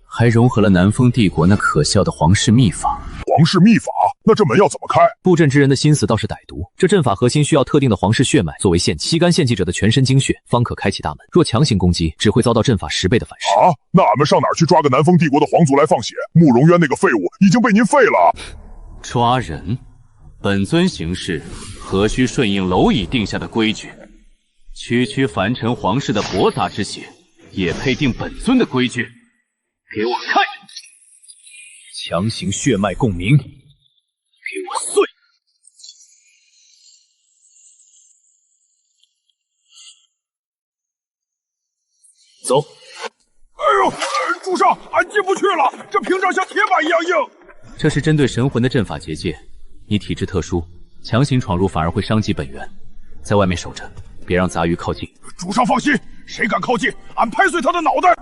还融合了南风帝国那可笑的皇室秘法。皇室秘法？那这门要怎么开？布阵之人的心思倒是歹毒，这阵法核心需要特定的皇室血脉作为线，吸干献祭者的全身精血，方可开启大门。若强行攻击，只会遭到阵法10倍的反噬。啊，那俺们上哪儿去抓个南风帝国的皇族来放血？慕容渊那个废物已经被您废了。抓人？本尊行事何须顺应蝼蚁定下的规矩？区区凡尘皇室的驳杂之血，也配定本尊的规矩？给我看！强行血脉共鸣，给我碎！走！哎呦，主上，俺进不去了，这屏障像铁板一样硬。这是针对神魂的阵法结界，你体质特殊，强行闯入反而会伤及本源。在外面守着，别让杂鱼靠近。主上放心，谁敢靠近，俺拍碎他的脑袋！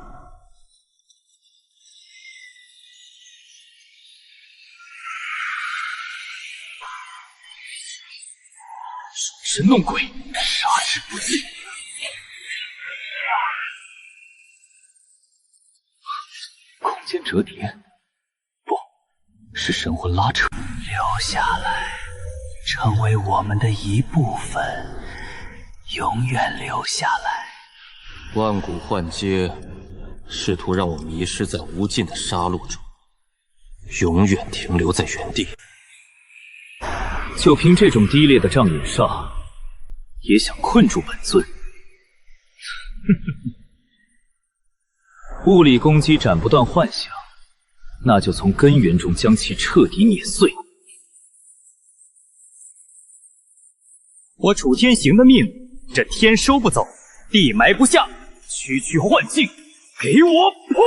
神弄鬼，杀之不尽。空间折叠，不是神魂拉扯。留下来，成为我们的一部分，永远留下来。万古幻阶，试图让我迷失在无尽的杀戮中，永远停留在原地。就凭这种低劣的障眼煞，也想困住本尊？物理攻击斩不断幻想，那就从根源中将其彻底碾碎。我楚天行的命，这天收不走，地埋不下，区区幻境，给我破！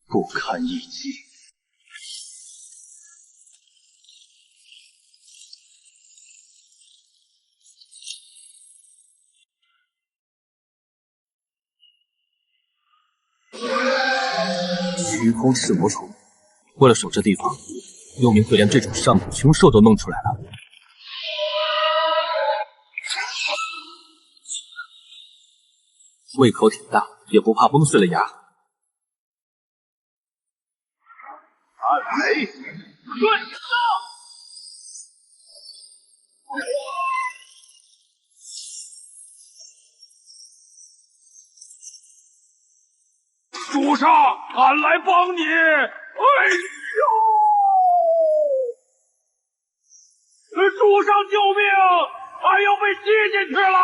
不堪一击。虚空噬魔虫，为了守这地方，幽冥会连这种上古凶兽都弄出来了。胃口挺大，也不怕崩碎了牙。暗雷论上！主上，俺来帮你！哎呦！主上救命！俺要被踢进去了！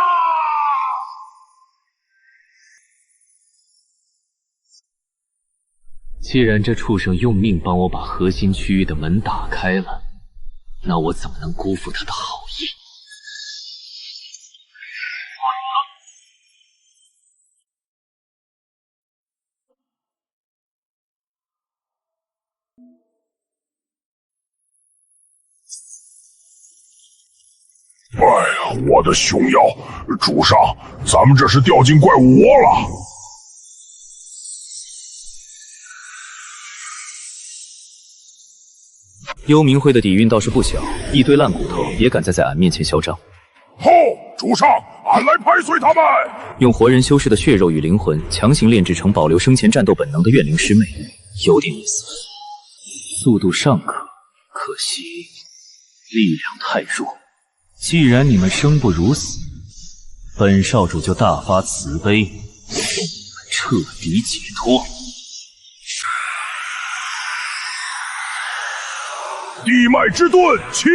既然这畜生用命帮我把核心区域的门打开了，那我怎么能辜负他的好意？哎呀，我的熊妖！主上，咱们这是掉进怪物窝了。幽冥会的底蕴倒是不小，一堆烂骨头也敢在俺面前嚣张。吼！主上，俺来拍碎他们！用活人修士的血肉与灵魂强行炼制成保留生前战斗本能的怨灵师妹，有点意思。速度尚可，可惜力量太弱。既然你们生不如死，本少主就大发慈悲，送你们彻底解脱。地脉之盾起！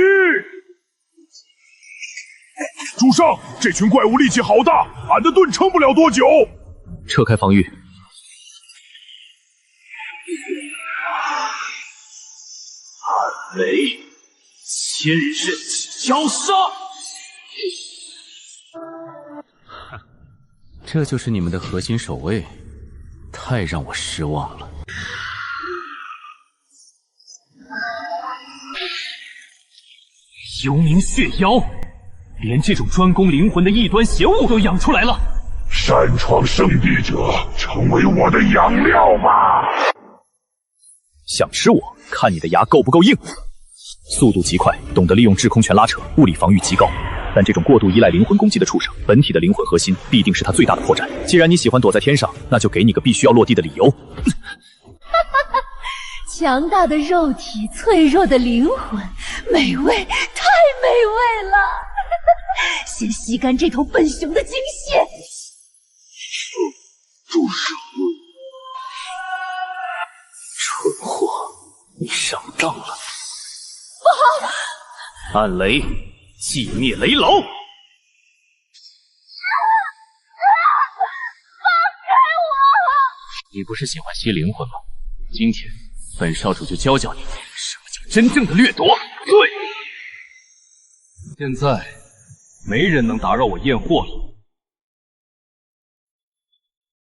主上，这群怪物力气好大，俺的盾撑不了多久。撤开防御。暗雷，千仞绞杀！这就是你们的核心守卫，太让我失望了。幽冥血妖，连这种专攻灵魂的异端邪物都养出来了。擅闯圣地者，成为我的养料吧！想吃我，看你的牙够不够硬。速度极快，懂得利用制空权拉扯，物理防御极高。但这种过度依赖灵魂攻击的畜生，本体的灵魂核心必定是他最大的破绽。既然你喜欢躲在天上，那就给你个必须要落地的理由。强大的肉体，脆弱的灵魂，美味，太美味了！先吸干这头笨熊的精血。住手！蠢货，你上当了！不好！暗雷，寂灭雷牢！放开我！你不是喜欢吸灵魂吗？今天本少主就教教你什么叫真正的掠夺。对，现在没人能打扰我验货了。